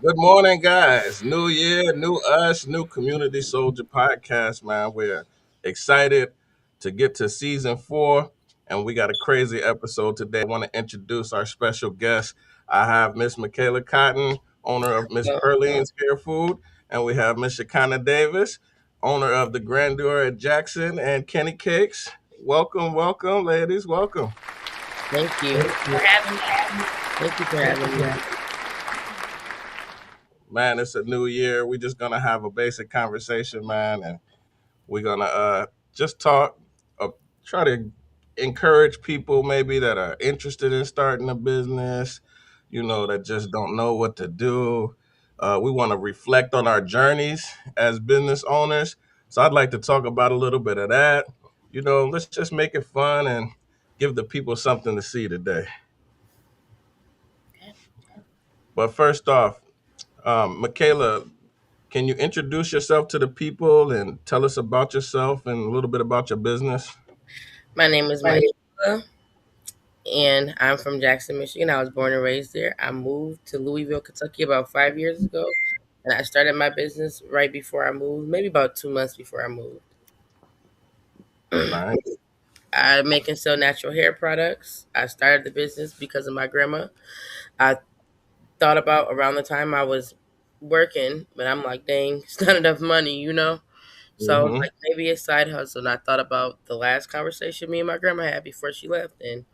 Good morning, guys. New year, new us, new Community Soldier podcast, man. We're excited to get to season 4, and we got a crazy episode today. I want to introduce our special guest. I have Miss Mikeala Cotton, owner of Miss So, Perleans HairFood, and we have Miss Shakanna Davis, owner of the Grandeur at Jackson and Kennikakes. Welcome, welcome, ladies. Welcome. thank you for having me. Thank you for having me. Man, it's a new year. We're just gonna have a basic conversation, man, and we're gonna just talk, uh, try to encourage people maybe that are interested in starting a business, that just don't know what to do. We want to reflect on our journeys as business owners. So I'd like to talk about a little bit of that. Let's just make it fun and give the people something to see today. But first off, Michaela, can you introduce yourself to the people and tell us about yourself and a little bit about your business? My name is Mikeala, and I'm from Jackson, Michigan. I was born and raised there. I moved to Louisville, Kentucky about 5 years ago, and I started my business right before I moved, maybe about 2 months before I moved. Nice. I make and sell natural hair products. I started the business because of my grandma. I thought about around the time I was working, but I'm like, dang, it's not enough money. So I was Mm-hmm. like, maybe a side hustle. And I thought about the last conversation me and my grandma had before she left, and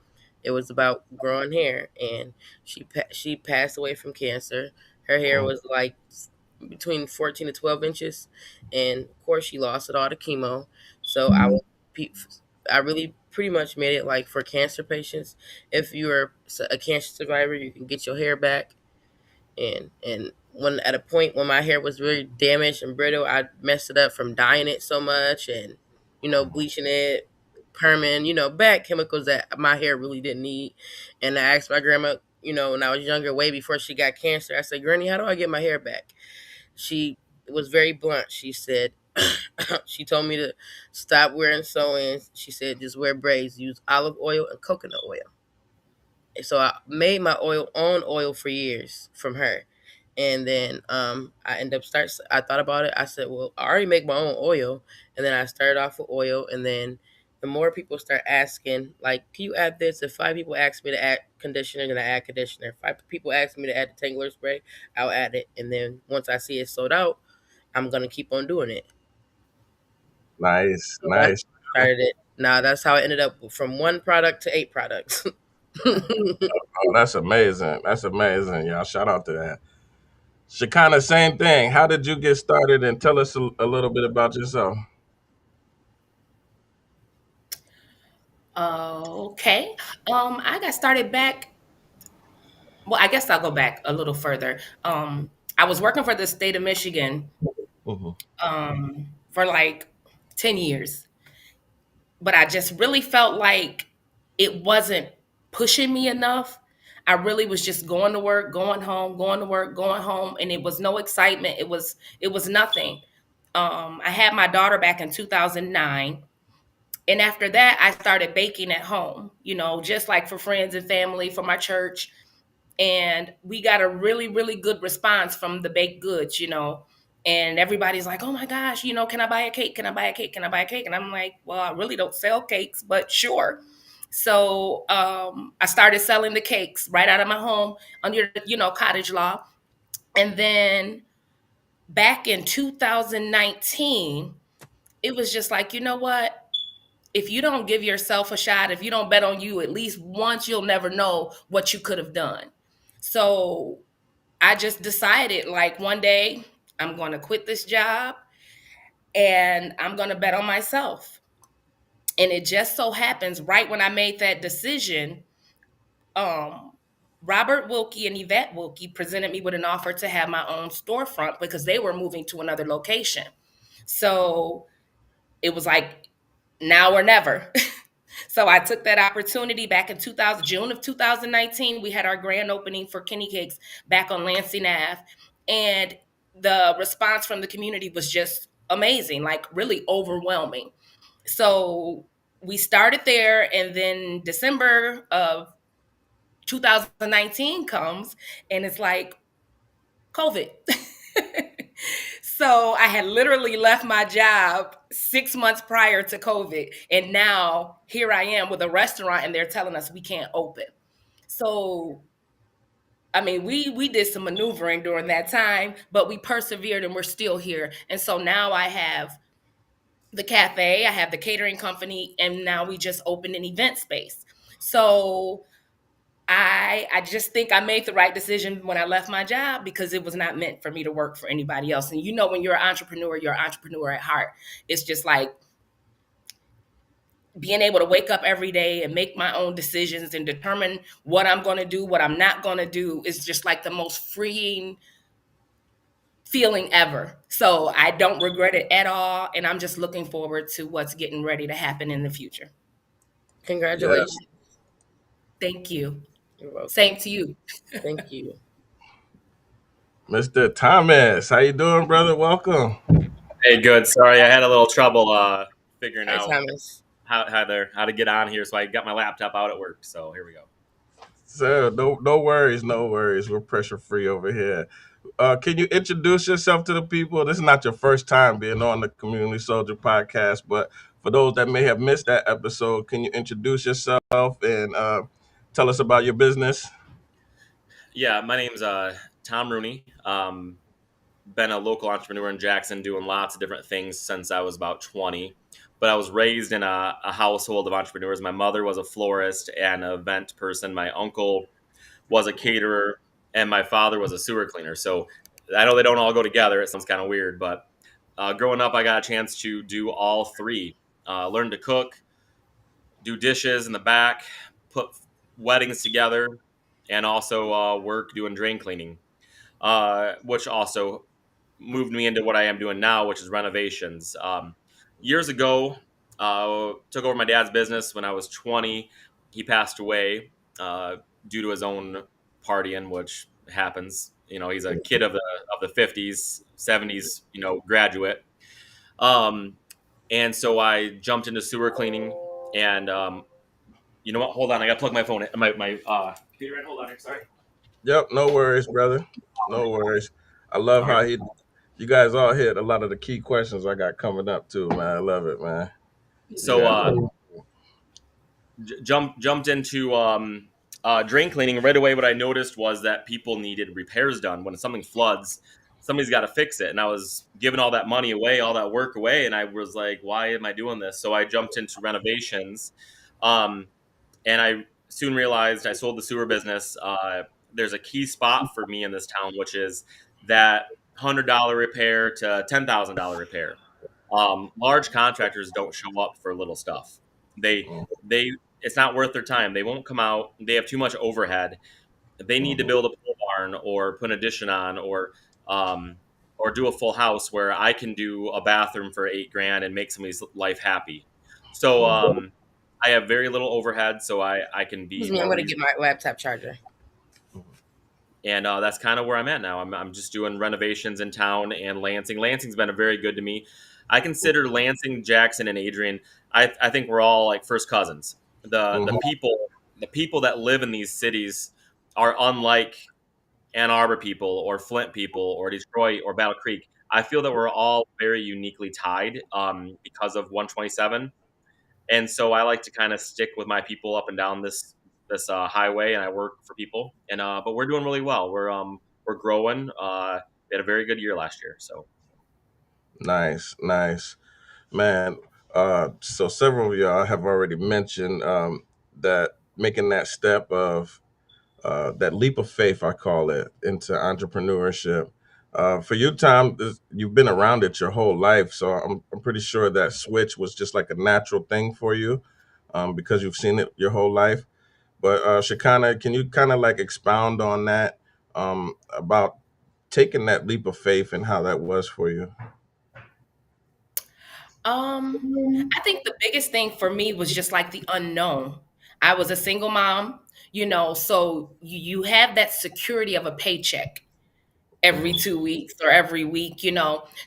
it was about growing hair. And she passed away from cancer. Her hair was like between 14 to 12 inches, and of course she lost it all to chemo. So pe- I really pretty much made it like for cancer patients. If you're a cancer survivor, you can get your hair back and when at a point when my hair was really damaged and brittle, I messed it up from dyeing it so much and bleaching it, perming, bad chemicals that my hair really didn't need. And I asked my grandma, when I was younger, way before she got cancer, I said, Granny, how do I get my hair back? She was very blunt. She said, she told me to stop wearing sew-ins. She said, just wear braids, use olive oil and coconut oil. So I made my own oil for years from her. And then I ended up I thought about it. I said, well, I already make my own oil. And then I started off with oil. And then the more people start asking, like, can you add this? If 5 people ask me to add conditioner, then I add conditioner. If 5 people ask me to add the Tangler spray, I'll add it. And then once I see it sold out, I'm going to keep on doing it. Nice, So that's nice. how I started it. Now that's how I ended up from one product to 8 products. Oh, that's amazing. That's amazing, y'all. Shout out to that. Shakana, same thing. How did you get started? And tell us a little bit about yourself. Okay. I got started back. Well, I guess I'll go back a little further. I was working for the state of Michigan Hmm. for like 10 years, but I just really felt like it wasn't pushing me enough. I really was just going to work, going home, going to work, going home, and it was no excitement. It was nothing. I had my daughter back in 2009. And after that, I started baking at home, just like for friends and family, for my church. And we got a really, really good response from the baked goods, And everybody's like, oh my gosh, can I buy a cake? Can I buy a cake? Can I buy a cake? And I'm like, well, I really don't sell cakes, but sure. So I started selling the cakes right out of my home under, cottage law. And then back in 2019, it was just like, you know what? If you don't give yourself a shot, if you don't bet on you at least once, you'll never know what you could have done. So I just decided like one day I'm going to quit this job and I'm going to bet on myself. And it just so happens right when I made that decision, um, Robert Wilkie and Yvette Wilkie presented me with an offer to have my own storefront because they were moving to another location. So it was like now or never. So I took that opportunity back in 2000, June of 2019. We had our grand opening for Kennikakes back on Lansing Ave. And the response from the community was just amazing, like really overwhelming. So we started there, and then December of 2019 comes, and it's like, COVID. So I had literally left my job 6 months prior to COVID. And now here I am with a restaurant and they're telling us we can't open. So I mean, we did some maneuvering during that time, but we persevered and we're still here. And so now I have the cafe, I have the catering company, and now we just opened an event space. So I just think I made the right decision when I left my job because it was not meant for me to work for anybody else. And you know, when you're an entrepreneur at heart. It's just like being able to wake up every day and make my own decisions and determine what I'm going to do, what I'm not going to do is just like the most freeing feeling ever. So I don't regret it at all. And I'm just looking forward to what's getting ready to happen in the future. Yeah. Congratulations. Thank you. You're welcome. Same to you. Thank you. Mr. Thomas, how you doing, brother? Welcome. Hey, good. Sorry, I had a little trouble figuring Hi, out Thomas. how to get on here, so I got my laptop out at work. So here we go. So no worries, no worries. We're pressure free over here. Can you introduce yourself to the people? This is not your first time being on the Community Soldier podcast, but for those that may have missed that episode, can you introduce yourself and tell us about your business? Yeah, my name's Tom Rooney. Been a local entrepreneur in Jackson, doing lots of different things since I was about 20. But I was raised in a household of entrepreneurs. My mother was a florist and an event person. My uncle was a caterer, and my father was a sewer cleaner. So I know they don't all go together. It sounds kind of weird, but growing up, I got a chance to do all three. Learn to cook, do dishes in the back, put weddings together, and also work doing drain cleaning, which also moved me into what I am doing now, which is renovations. Years ago, took over my dad's business when I was 20. He passed away due to his own partying, which happens. You know, he's a kid of the 50s, 70s, graduate. Um, and so I jumped into sewer cleaning. And you know what? Hold on, I gotta plug my phone in. My computer in. Hold on here. Sorry. Yep, no worries, brother. No worries. I love All right. how you guys all hit a lot of the key questions I got coming up too, man. I love it, man. You So guys jumped into drain cleaning right away. What I noticed was that people needed repairs done. When something floods, somebody's got to fix it, and I was giving all that money away, all that work away, and I was like, why am I doing this? So I jumped into renovations, um, and I soon realized I sold the sewer business. There's a key spot for me in this town, which is that $100 repair to $10,000 repair. Large contractors don't show up for little stuff. They mm, they it's not worth their time. They won't come out. They have too much overhead. They need to mhm, build a pole barn or put an addition on um, or do a full house where I can do a bathroom for 8 grand and make somebody's life happy. So mhm. I have very little overhead, so I can be Excuse me, I'm more going to get reasonable. my laptop charger. And that's kind of where I'm at now. I'm just doing renovations in town and Lansing. Lansing's been very good to me. I consider Lansing, Jackson, and Adrian. I think we're all like first cousins. The people that live in these cities are unlike Ann Arbor people or Flint people or Detroit or Battle Creek. I feel that we're all very uniquely tied because of 127, and so I like to kind of stick with my people up and down this highway, and I work for people, and but we're doing really well. We're growing. We had a very good year last year, so Nice, nice. Man, so several of y'all have already mentioned that making that step of that leap of faith, I call it, into entrepreneurship. For you, Tom, you've been around it your whole life, so I'm pretty sure that switch was just like a natural thing for you because you've seen it your whole life. But Shakanna, can you kind of like expound on that about taking that leap of faith and how that was for you? Um, I think the biggest thing for me was just like the unknown. I was a single mom, so you have that security of a paycheck every Mhm, 2 weeks or every week.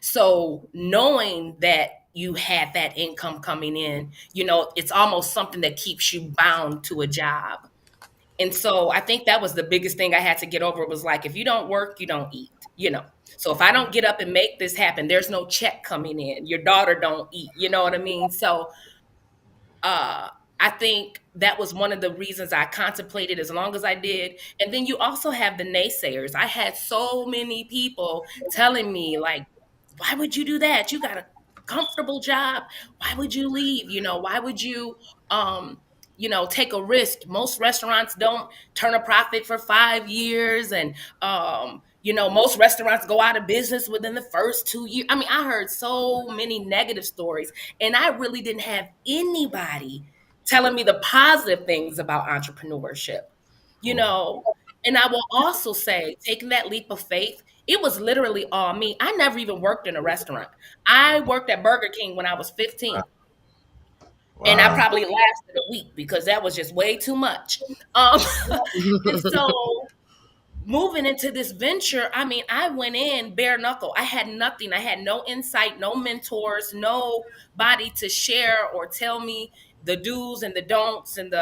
So knowing that you had that income coming in, it's almost something that keeps you bound to a job. And so I think that was the biggest thing I had to get over. It was like, if you don't work, you don't eat. So if I don't get up and make this happen, there's no check coming in. Your daughter don't eat. You know what I mean? So uh I think that was one of the reasons I contemplated as long as I did. And then you also have the naysayers. I had so many people telling me, like, why would you do that? You got a comfortable job. Why would you leave? Why would you take a risk? Most restaurants don't turn a profit for 5 years. And most restaurants go out of business within the first 2 years. I mean, I heard so many negative stories, and I really didn't have anybody telling me the positive things about entrepreneurship, you Mm. know. And I will also say, taking that leap of faith, it was literally all me. I never even worked in a restaurant. I worked at Burger King when I was 15, and I Wow. probably lasted a week because that was just way too much. Um, and so moving into this venture, I mean, I went in bare knuckle. I had nothing. I had no insight, no mentors, nobody to share or tell me the do's and the don'ts, and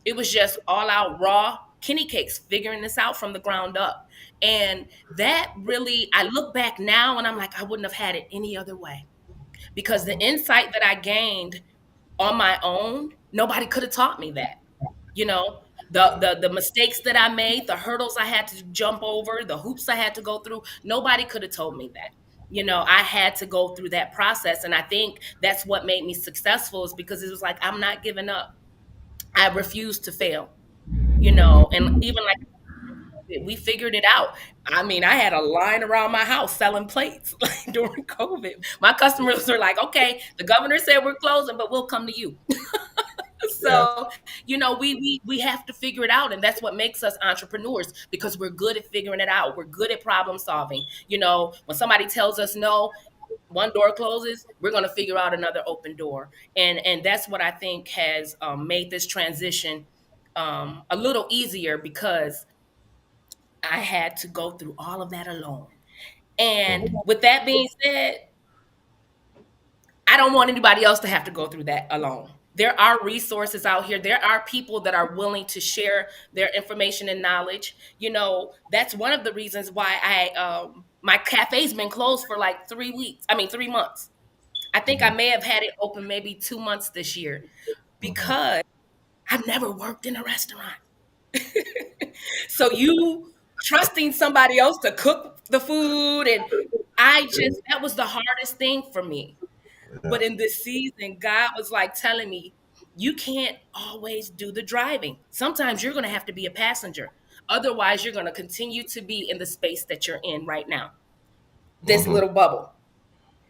it was just all out raw Kennikakes, figuring this out from the ground up. And that really, I look back now and I'm like, I wouldn't have had it any other way, because the insight that I gained on my own, nobody could have taught me that. You know, the mistakes that I made, the hurdles I had to jump over, the hoops I had to go through, nobody could have told me that. I had to go through that process. And I think that's what made me successful, is because it was like, I'm not giving up. I refuse to fail, and even like we figured it out. I mean, I had a line around my house selling plates like during COVID. My customers were like, okay, the governor said we're closing, but we'll come to you. Yeah. So, we have to figure it out. And that's what makes us entrepreneurs, because we're good at figuring it out. We're good at problem solving. When somebody tells us no, one door closes, we're going to figure out another open door. And that's what I think has made this transition a little easier, because I had to go through all of that alone. And Mhm. with that being said, I don't want anybody else to have to go through that alone. There are resources out here. There are people that are willing to share their information and knowledge. That's one of the reasons why my cafe's been closed for like 3 weeks. I mean, 3 months. I think I Mhm. may have had it open maybe 2 months this year, Mhm. because I've never worked in a restaurant. So you trusting somebody else to cook the food, and that was the hardest thing for me. Yeah. But in this season, God was like telling me, you can't always do the driving. Sometimes you're going to have to be a passenger. Otherwise, you're going to continue to be in the space that you're in right now, this Mhm. little bubble.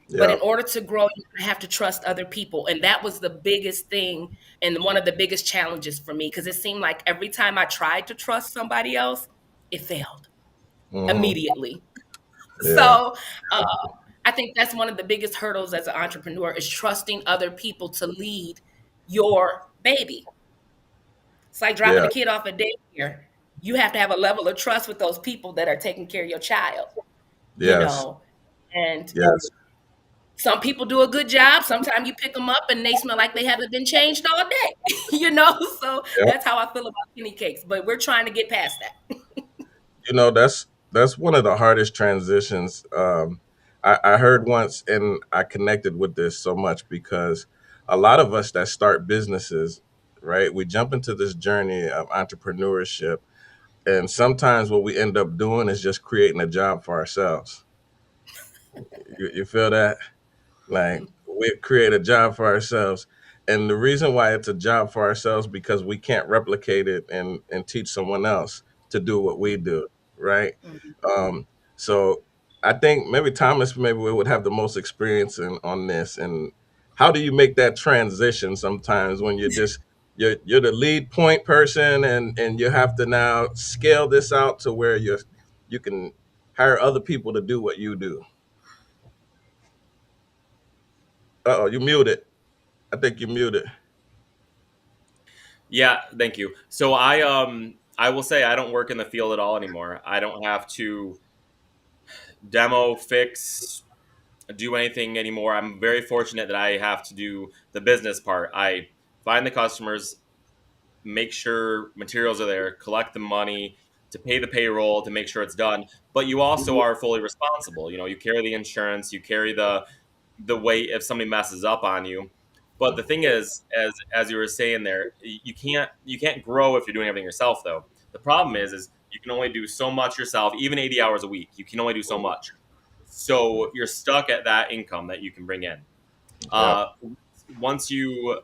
But Yeah. in order to grow, you have to trust other people. And that was the biggest thing, and one of the biggest challenges for me, because it seemed like every time I tried to trust somebody else, it failed Mhm. immediately. Yeah. So uh, I think that's one of the biggest hurdles as an entrepreneur, is trusting other people to lead your baby. It's like dropping Yeah. a kid off at daycare. You have to have a level of trust with those people that are taking care of your child, you Yes. know. And Yes. some people do a good job. Sometimes you pick them up and they smell like they haven't been changed all day, you know. So Yeah. that's how I feel about penny cakes. But we're trying to get past that. That's one of the hardest transitions. I heard once, and I connected with this so much because a lot of us that start businesses, right? We jump into this journey of entrepreneurship, and sometimes what we end up doing is just creating a job for ourselves. You feel that? Like we create a job for ourselves. And the reason why it's a job for ourselves, because we can't replicate it and teach someone else to do what we do, right? Mhm. Um, so I think maybe Thomas maybe would have the most experience on this. And how do you make that transition sometimes when you're the lead point person, and you have to now scale this out to where you can hire other people to do what you do. Uh oh, you muted. I think you're muted. Yeah, thank you. So I will say I don't work in the field at all anymore. I don't have to demo, fix, do anything anymore. I'm very fortunate that I have to do the business part. I find the customers, make sure materials are there, collect the money, to pay the payroll, to make sure it's done. But you also are fully responsible. You carry the insurance, you carry the weight if somebody messes up on you. But the thing is, as you were saying there, you can't grow if you're doing everything yourself. Though the problem is you can only do so much yourself. Even 80 hours a week, you can only do so much. So you're stuck at that income that you can bring in. Yep. Uh, Once you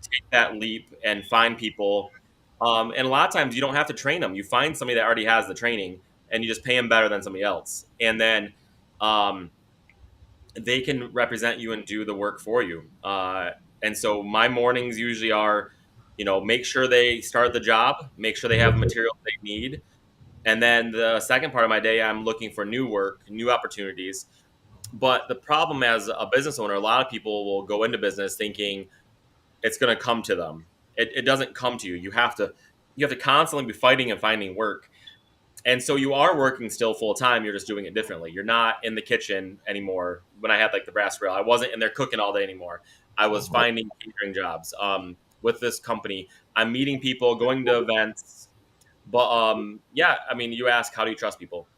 take that leap and find people, and a lot of times you don't have to train them. You find somebody that already has the training, and you just pay them better than somebody else, and then um, they can represent you and do the work for you. And so my mornings usually are, make sure they start the job, make sure they have the materials they need. And then the second part of my day, I'm looking for new work, new opportunities. But the problem as a business owner, a lot of people will go into business thinking it's going to come to them. It doesn't come to you. You have to constantly be fighting and finding work. And so you are working still full time. You're just doing it differently. You're not in the kitchen anymore. When I had like the brass grill, I wasn't in there cooking all day anymore. I was finding catering jobs. With this company, I'm meeting people, going to events. But yeah, I mean, you ask, how do you trust people?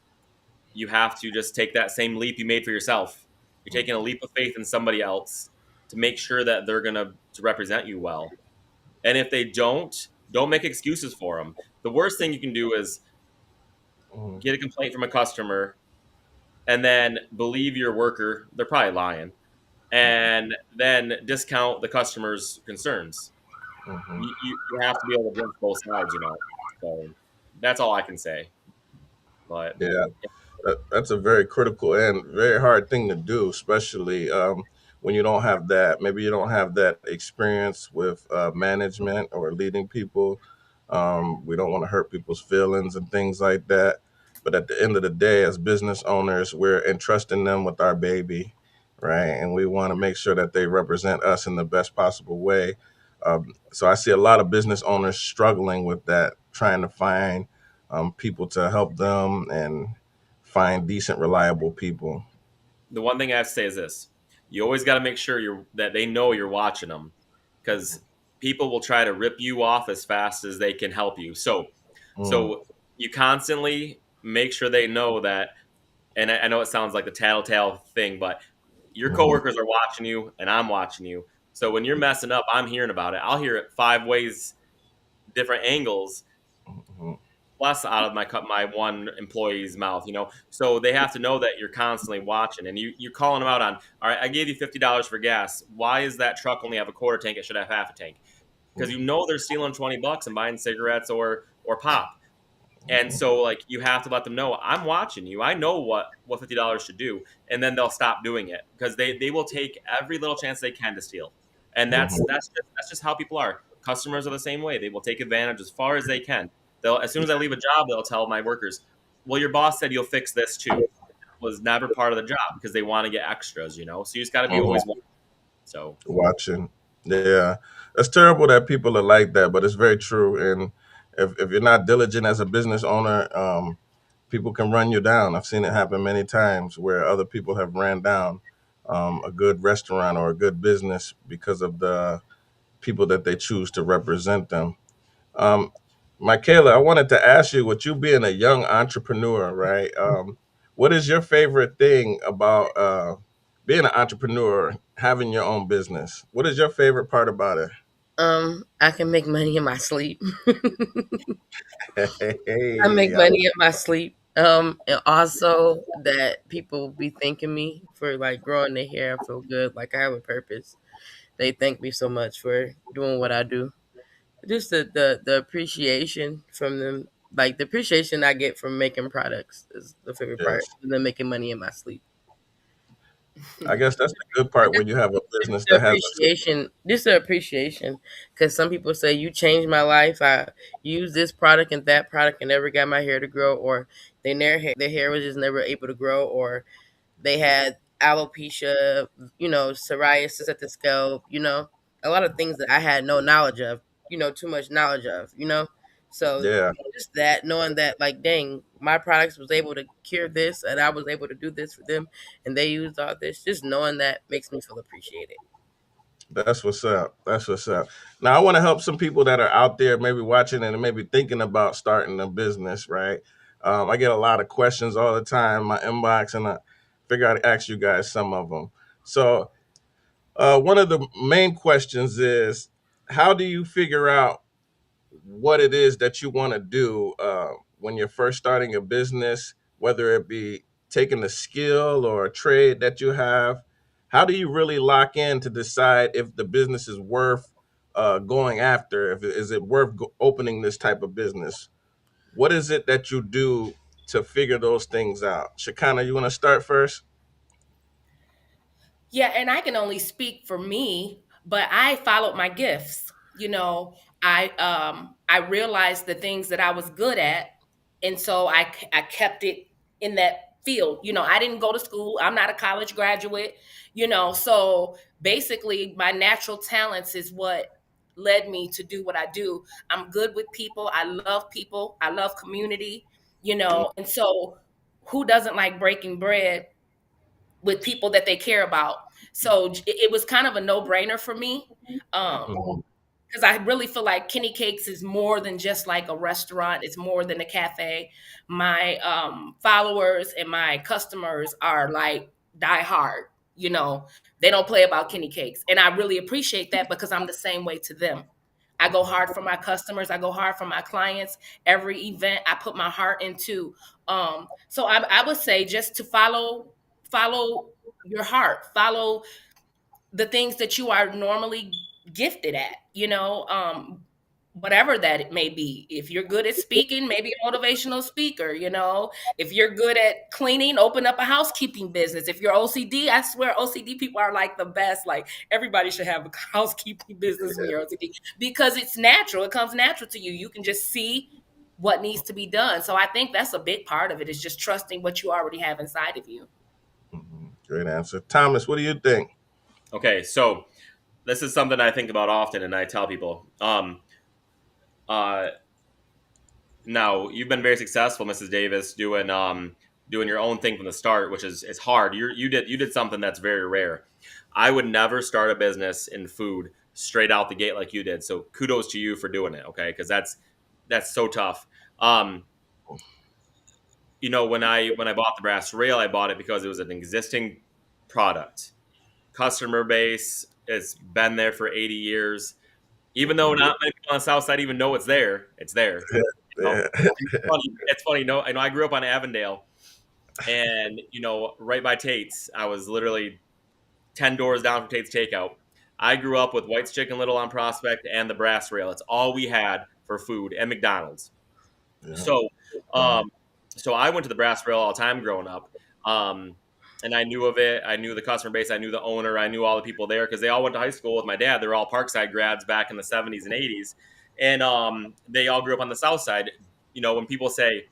You have to just take that same leap you made for yourself. You're taking a leap of faith in somebody else to make sure that they're gonna to represent you well. And if they don't make excuses for them. The worst thing you can do is Mhm. get a complaint from a customer and then believe your worker, they're probably lying, and then discount the customer's concerns. Mhm. You have to be able to judge both sides. So that's all I can say. But Yeah. That's a very critical and very hard thing to do, especially when you don't have that. Maybe you don't have that experience with management or leading people. We don't want to hurt people's feelings and things like that. But at the end of the day, as business owners, we're entrusting them with our baby, right? And we want to make sure that they represent us in the best possible way. So I see a lot of business owners struggling with that, trying to find people to help them and find decent, reliable people. the one thing I have to say is this: you always got to make sure that they know you're watching them, because people will try to rip you off as fast as they can help you. So, Mm, so you constantly make sure they know that. And I know it sounds like the tattletale thing, but your mhm, coworkers are watching you, and I'm watching you. So when you're messing up, I'm hearing about it. I'll hear it 5 ways, different angles, mhm, plus out of my one employee's mouth. So they have to know that you're constantly watching, and you're calling them out on, all right, I gave you $50 for gas, why is that truck only have a quarter tank, it should have half a tank? Because they're stealing $20 and buying cigarettes or pop. And mhm, so like you have to let them know, I'm watching you, I know what $50 should do. And then they'll stop doing it, because they will take every little chance they can to steal. And that's mhm, that's just how people are. Customers are the same way. They will take advantage as far as they can. They'll, as soon as I leave a job, they'll tell my workers, well, your boss said you'll fix this too. It was never part of the job, because they want to get extras. So you just got to be mhm. always watching. So Watching. Yeah. It's terrible that people are like that, but it's very true. And if you're not diligent as a business owner, people can run you down. I've seen it happen many times where other people have ran down a good restaurant or a good business because of the people that they choose to represent them. Um, Mikeala, I wanted to ask you, with you being a young entrepreneur, right? What is your favorite thing about being an entrepreneur, having your own business? What is your favorite part about it? I can make money in my sleep. I make Hey, money in my sleep. And also that people be thanking me for like growing their hair. I feel good, like I have a purpose. They thank me so much for doing what I do. Just the appreciation from them, like the appreciation I get from making products is the favorite part. yes. And then making money in my sleep. I guess that's the good part when you have a business The that has a. appreciation, just the appreciation, because some people say you changed my life. I use this product and that product and never got my hair to grow, or their hair was just never able to grow, or they had alopecia, psoriasis at the scalp, a lot of things that I had no knowledge of, too much knowledge of. So Yeah. just that, knowing that, like, dang, my products was able to cure this, and I was able to do this for them, and they used all this. Just knowing that makes me feel appreciated. That's what's up. That's what's up. Now I want to help some people that are out there, maybe watching and maybe thinking about starting a business. Right. I get a lot of questions all the time in my inbox, and I figure I'd ask you guys some of them. So one of the main questions is, how do you figure out what it is that you want to do when you're first starting a business, whether it be taking a skill or a trade that you have? How do you really lock in to decide if the business is worth going after? If is it worth opening this type of business? What is it that you do to figure those things out? Shakanna, you want to start first? Yeah, and I can only speak for me, but I followed my gifts. You know, I realized the things that I was good at, and so I kept it in that field. You know, I didn't go to school. I'm not a college graduate, you know. So basically my natural talents is what led me to do what I do. I'm good with people. I love people. I love community, you know. And so who doesn't like breaking bread with people that they care about? So it was kind of a no-brainer for me. Mhm. Because I really feel like Kennikakes is more than just like a restaurant. It's more than a cafe. My followers and my customers are like die hard. You know, they don't play about Kennikakes, and I really appreciate that because I'm the same way to them. I go hard for my customers. I go hard for my clients. Every event I put my heart into. So I would say just to follow your heart, follow the things that you are normally gifted at, you know, whatever that it may be. If you're good at speaking, maybe a motivational speaker, you know. If you're good at cleaning, open up a housekeeping business. If you're OCD, I swear OCD people are like the best. Like everybody should have a housekeeping business when you're OCD because it's natural. It comes natural to you. You can just see what needs to be done. So I think that's a big part of it, is just trusting what you already have inside of you. Great answer. Thomas, what do you think? Okay, so this is something I think about often, and I tell people. Uh, Now you've been very successful, Mrs. Davis, doing your own thing from the start, which is hard. You did something that's very rare. I would never start a business in food straight out the gate like you did. So kudos to you for doing it, okay? Because that's so tough. Um, when I bought the brass rail, I bought it because it was an existing product. Customer base has been there for 80 years. Even though not many people on the south side even know it's there, it's there. know, Yeah. it's funny. No, I know I grew up on Avondale, and right by Tate's. I was literally 10 doors down from Tate's Takeout. I grew up with White's Chicken Little on Prospect and the Brass Rail. It's all we had for food, and McDonald's. Yeah. So, um, so I went to the Brass Rail all the time growing up, um, and I knew of it. I knew the customer base. I knew the owner. I knew all the people there because they all went to high school with my dad. They're all Parkside grads back in the '70s and '80s, and they all grew up on the South Side. When people say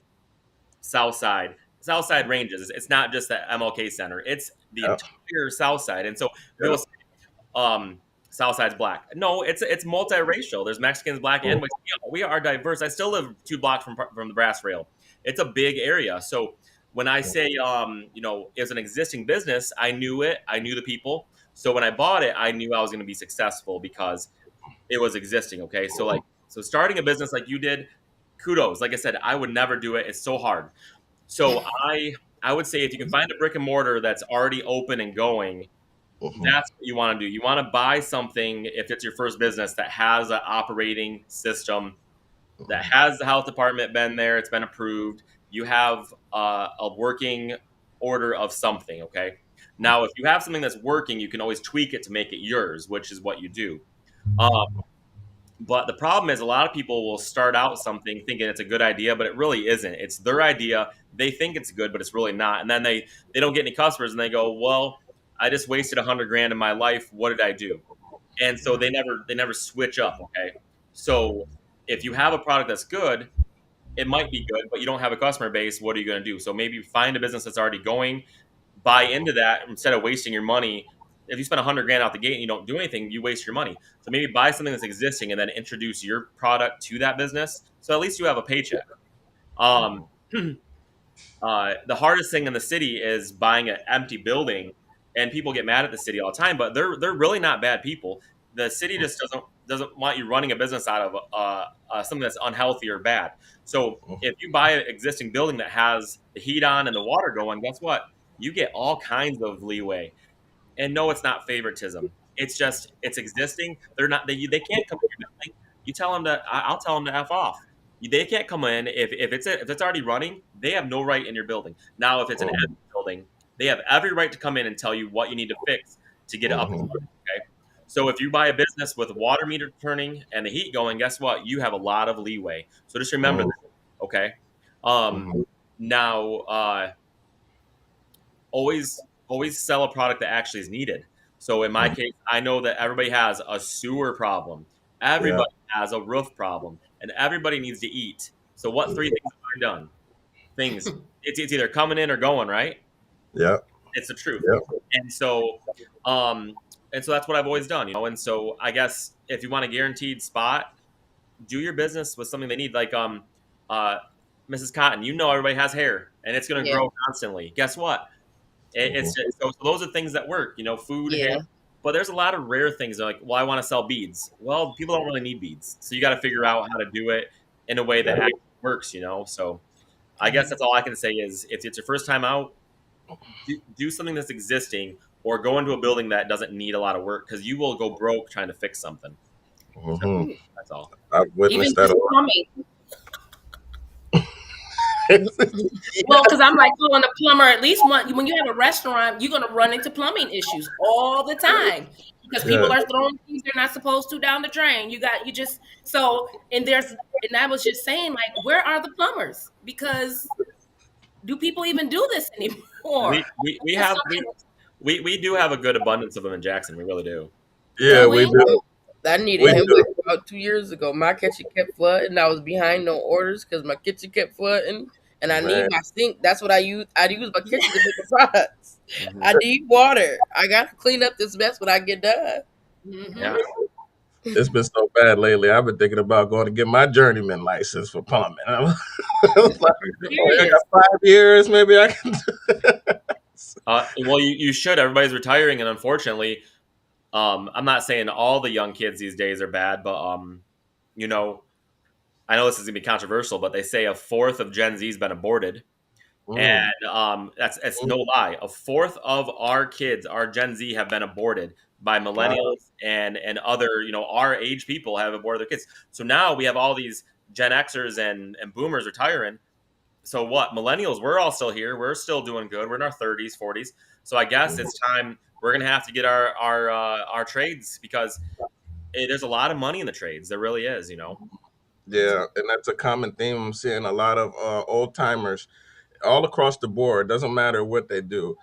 South Side, South Side ranges. It's not just the MLK Center. It's the Yeah. entire South Side, and so Yeah. people say, South Side's black. No, it's multiracial. There's Mexicans, black, and white. We are diverse. I still live 2 blocks from the Brass Rail. It's a big area. So when I say it's an existing business, I knew it. I knew the people. So when I bought it, I knew I was going to be successful because it was existing. Okay, so starting a business like you did, kudos. Like I said, I would never do it. It's so hard. So I would say if you can find a brick and mortar that's already open and going, Mhm. that's what you want to do. You want to buy something if it's your first business that has an operating system, that has the health department been there, it's been approved. You have a working order of something. Okay. Now, if you have something that's working, you can always tweak it to make it yours, which is what you do. Um, but the problem is, a lot of people will start out something thinking it's a good idea, but it really isn't. It's their idea. They think it's good, but it's really not. And then they don't get any customers, and they go, "Well, I just wasted 100 grand in my life. What did I do?" And so they never switch up. Okay, so if you have a product that's good, it might be good, but you don't have a customer base. What are you going to do? So maybe find a business that's already going, buy into that instead of wasting your money. If you spend 100 grand out the gate and you don't do anything, you waste your money. So maybe buy something that's existing and then introduce your product to that business. So at least you have a paycheck. Um, the hardest thing in the city is buying an empty building and people get mad at the city all the time, but they're really not bad people. The city just doesn't want you running a business out of something that's unhealthy or bad. So if you buy an existing building that has the heat on and the water going, guess what? You get all kinds of leeway. And no, it's not favoritism. It's just it's existing. They're not they can't come to your building. You tell them to I'll tell them to f off. They can't come in if it's already running. They have no right in your building. Now, if it's an empty building, they have every right to come in and tell you what you need to fix to get it up and running. Okay. So if you buy a business with a water meter turning and the heat going, guess what? You have a lot of leeway. So just remember that. Okay. Now, always sell a product that actually is needed. So in my case, I know that everybody has a sewer problem, Yeah. everybody has a roof problem, and everybody needs to eat. So what three things have I done? Things it's either coming in or going, right? Yeah. It's the truth. Yeah. And so um and so that's what I've always done, And so I guess if you want a guaranteed spot, do your business with something they need. Like uh Mrs. Cotton, everybody has hair and it's gonna Yeah. grow constantly. Guess what? It's just, so those are things that work, food, hair. Yeah. But there's a lot of rare things that are like, well, I want to sell beads. Well, people don't really need beads, so you got to figure out how to do it in a way that actually works. So I guess that's all I can say is if it's your first time out, do something that's existing, or go into a building that doesn't need a lot of work because you will go broke trying to fix something. Hmm. That's all. I've Even witnessed that a just lot. plumbing. Well, Yeah. because I'm like calling a plumber at least one. When you have a restaurant, you're gonna run into plumbing issues all the time because Yeah. people are throwing things they're not supposed to down the drain. You just so and I was just saying like, where are the plumbers? Because do people even do this anymore? We It's have so we do have a good abundance of them in Jackson. We really do. Yeah, do we we? do. I needed We him do. like about 2 years ago. My kitchen kept flooding. I was behind on orders because my kitchen kept flooding, and I need Man. my sink. That's what I use. I use my kitchen to make the products. Mhm. I need water. I got to clean up this mess when I get done. Mm-hmm. Yeah. It's been so bad lately. I've been thinking about going to get my journeyman license for plumbing. I was like, I Serious. got 5 years. Maybe I can. Well, you should. Everybody's retiring, and unfortunately, I'm not saying all the young kids these days are bad, but you know, I know this is gonna be controversial, but they say a fourth of Gen Z's been aborted, Mm, and that's no mm, lie. A fourth of our kids, our Gen Z, have been aborted by wow. millennials and other our age people have aborted their kids. So now we have all these Gen Xers and Boomers retiring. So what? Millennials, we're all still here. We're still doing good. We're in our 30s, 40s. So I guess Mhm. it's time we're gonna have to get our trades because there's a lot of money in the trades. There really is. Yeah, and that's a common theme. I'm seeing a lot of old timers all across the board. Doesn't matter what they do.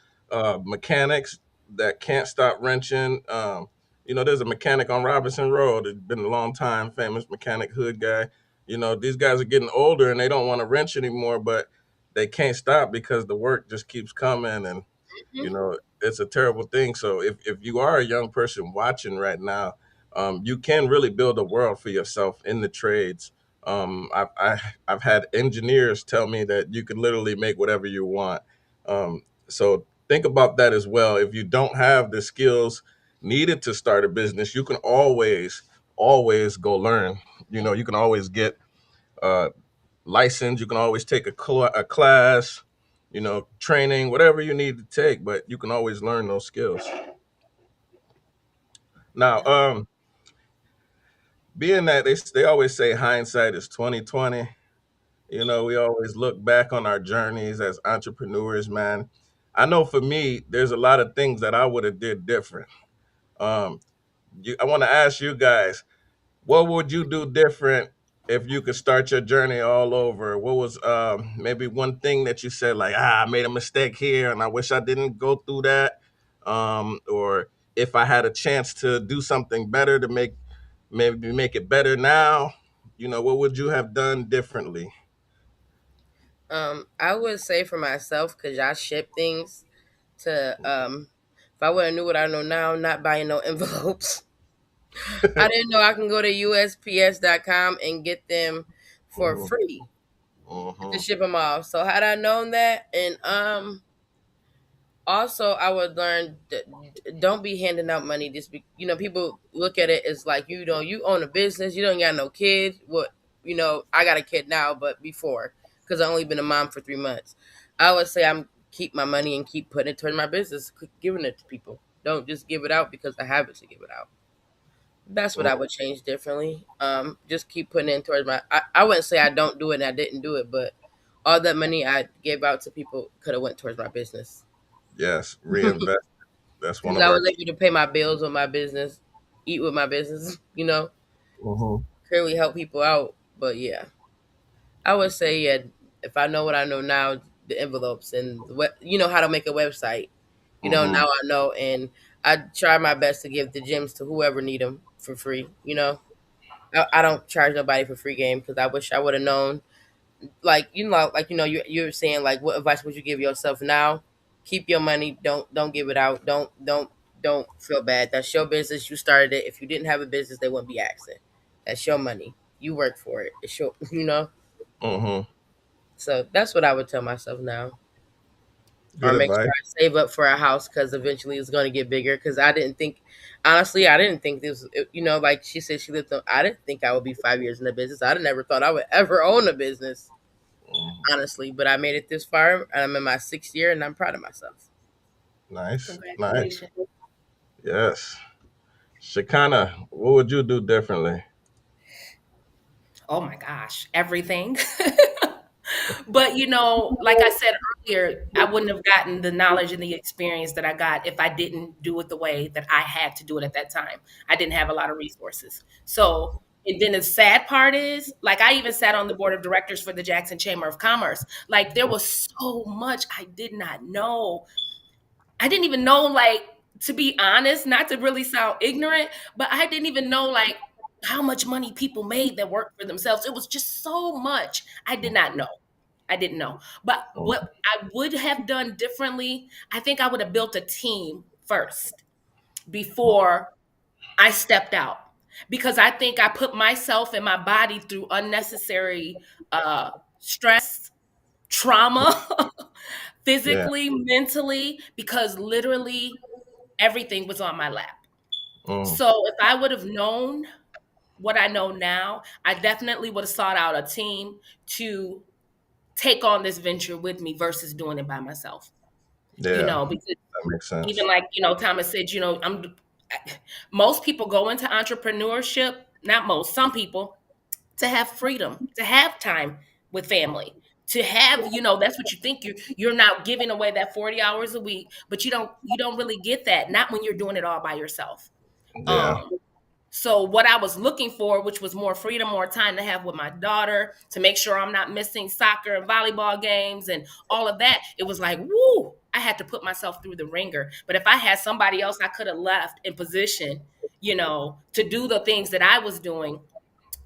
Mechanics that can't stop wrenching. There's a mechanic on Robinson Road. It's been a long time, famous mechanic, hood guy. These guys are getting older and they don't want to wrench anymore, but they can't stop because the work just keeps coming, and it's a terrible thing. So if you are a young person watching right now, you can really build a world for yourself in the trades. I've had engineers tell me that you can literally make whatever you want. So think about that as well. If you don't have the skills needed to start a business, you can always go learn. You can always get uh, license. You can always take a class. Training, whatever you need to take, but you can always learn those skills. Now, being that they always say hindsight is 2020. We always look back on our journeys as entrepreneurs, man. I know for me, there's a lot of things that I would have did different. Um, I want to ask you guys, what would you do different if you could start your journey all over? What was maybe one thing that you said, like, I made a mistake here and I wish I didn't go through that? Or if I had a chance to do something better to maybe make it better now, what would you have done differently? I would say for myself because y'all ship things to If I would have knew what I know now, not buying no envelopes. I didn't know I can go to USPS.com and get them for Mhm, free to mhm, ship them off. So had I known that, and Also, I would learn don't be handing out money. Just be, people look at it as like you own a business, you don't got no kids. What I got a kid now, but before because I only been a mom for 3 months. I would say I'm keep my money and keep putting it toward my business, keep giving it to people. Don't just give it out because I have it to give it out. That's what I would change differently. Just keep putting in towards my. I wouldn't say I don't do it and I didn't do it, but all that money I gave out to people could have went towards my business. Yes, reinvest. That's one Because of I our. was able to pay my bills with my business, eat with my business, Mhm. clearly help people out. But yeah, I would say, yeah, if I know what I know now, the envelopes and how to make a website, Mhm. now I know. And I try my best to give the gyms to whoever need them for free. I don't charge nobody for free game because I wish I would have known. You're saying like, what advice would you give yourself now? Keep your money. Don't give it out. Don't feel bad. That's your business. You started it. If you didn't have a business, they wouldn't be asking. That's your money. You work for it. It's your Mhm. So that's what I would tell myself now. Or Good make sure advice. I save up for a house because eventually it's going to get bigger. Because I didn't think, honestly, I didn't think this. Like she said, she lived. I didn't think I would be 5 years in the business. I never thought I would ever own a business, Mhm. honestly. But I made it this far, and I'm in my 6th year, and I'm proud of myself. Nice. Nice. Congratulations. Yes. Shakanna, what would you do differently? Oh my gosh, everything. But like I said earlier, I wouldn't have gotten the knowledge and the experience that I got if I didn't do it the way that I had to do it at that time. I didn't have a lot of resources. So, and then the sad part is, like, I even sat on the board of directors for the Jackson Chamber of Commerce. Like, there was so much I did not know. I didn't even know, like, to be honest, not to really sound ignorant, but I didn't even know, like, how much money people made that worked for themselves. It was just so much I did not know. I didn't know. But Mhm. what I would have done differently, I think I would have built a team first before I stepped out. Because I think I put myself and my body through unnecessary stress, trauma, Yeah. physically, mentally, because literally everything was on my lap. Mm. So if I would have known what I know now, I definitely would have sought out a team to take on this venture with me versus doing it by myself. Yeah. Because That makes even sense. like, Thomas said, most people go into entrepreneurship, not most, some people, to have freedom, to have time with family, to have, that's what you think you're not giving away that 40 hours a week, but you don't really get that, not when you're doing it all by yourself. Yeah. Um, so what I was looking for, which was more freedom, more time to have with my daughter, to make sure I'm not missing soccer and volleyball games and all of that, it was like, woo, I had to put myself through the ringer. But if I had somebody else I could have left in position, to do the things that I was doing,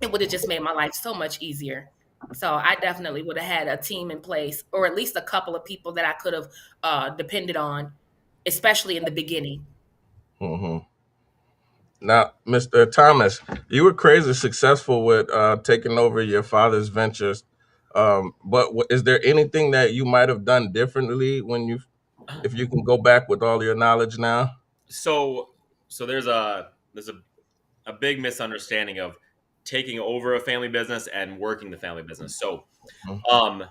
it would have just made my life so much easier. So I definitely would have had a team in place, or at least a couple of people that I could have depended on, especially in the beginning. Hmm. Now, Mr. Thomas, you were crazy successful with taking over your father's ventures. But is there anything that you might have done differently if you can go back with all your knowledge now? So there's a big misunderstanding of taking over a family business and working the family business. So um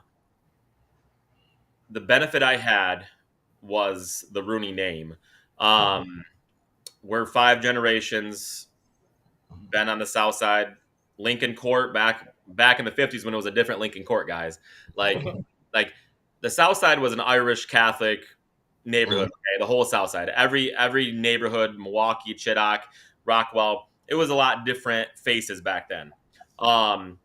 the benefit I had was the Rooney name. Um, we're 5 generations, been on the South Side, Lincoln Court back in the 50s when it was a different Lincoln Court, guys. Like like the South Side was an Irish Catholic neighborhood. Mm. Okay, the whole South Side, every neighborhood, Milwaukee, Chittock, Rockwell. It was a lot different faces back then. Um,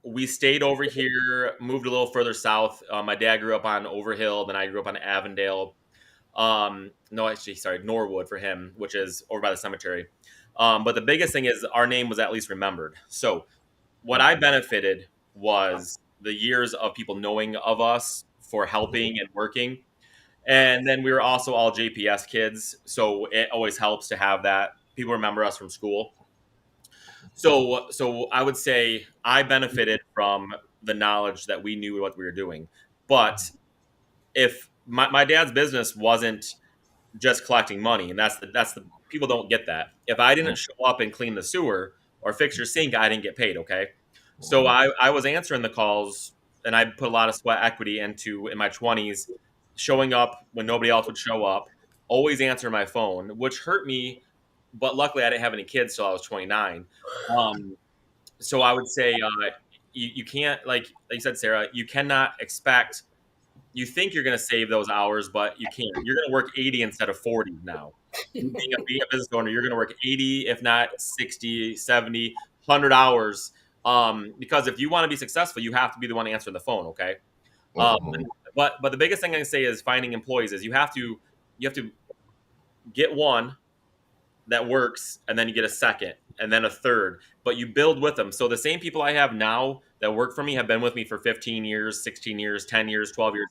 we stayed over here, moved a little further south. My dad grew up on Overhill, then I grew up on Avondale. No, actually, sorry, Norwood for him, which is over by the cemetery. But the biggest thing is our name was at least remembered. So what I benefited was the years of people knowing of us for helping and working. And then we were also all JPS kids, so it always helps to have that. People remember us from school. So I would say I benefited from the knowledge that we knew what we were doing. But if my dad's business wasn't just collecting money, and that's the people don't get that. If I didn't show up and clean the sewer or fix your sink, I didn't get paid. Okay, so I was answering the calls, and I put a lot of sweat equity into in my 20s, showing up when nobody else would show up, always answer my phone, which hurt me. But luckily, I didn't have any kids till I was 29. Um, so I would say you can't like you said, Sarah, you cannot expect you think you're going to save those hours, but you can't. You're going to work 80 instead of 40 now. Being a business owner, you're going to work 80, if not 60, 70, 100 hours. Because if you want to be successful, you have to be the one answering the phone. Okay. Um, Mhm. but the biggest thing I can say is finding employees is you have to get one that works, and then you get a second, and then a third. But you build with them. So the same people I have now that work for me have been with me for 15 years, 16 years, 10 years, 12 years,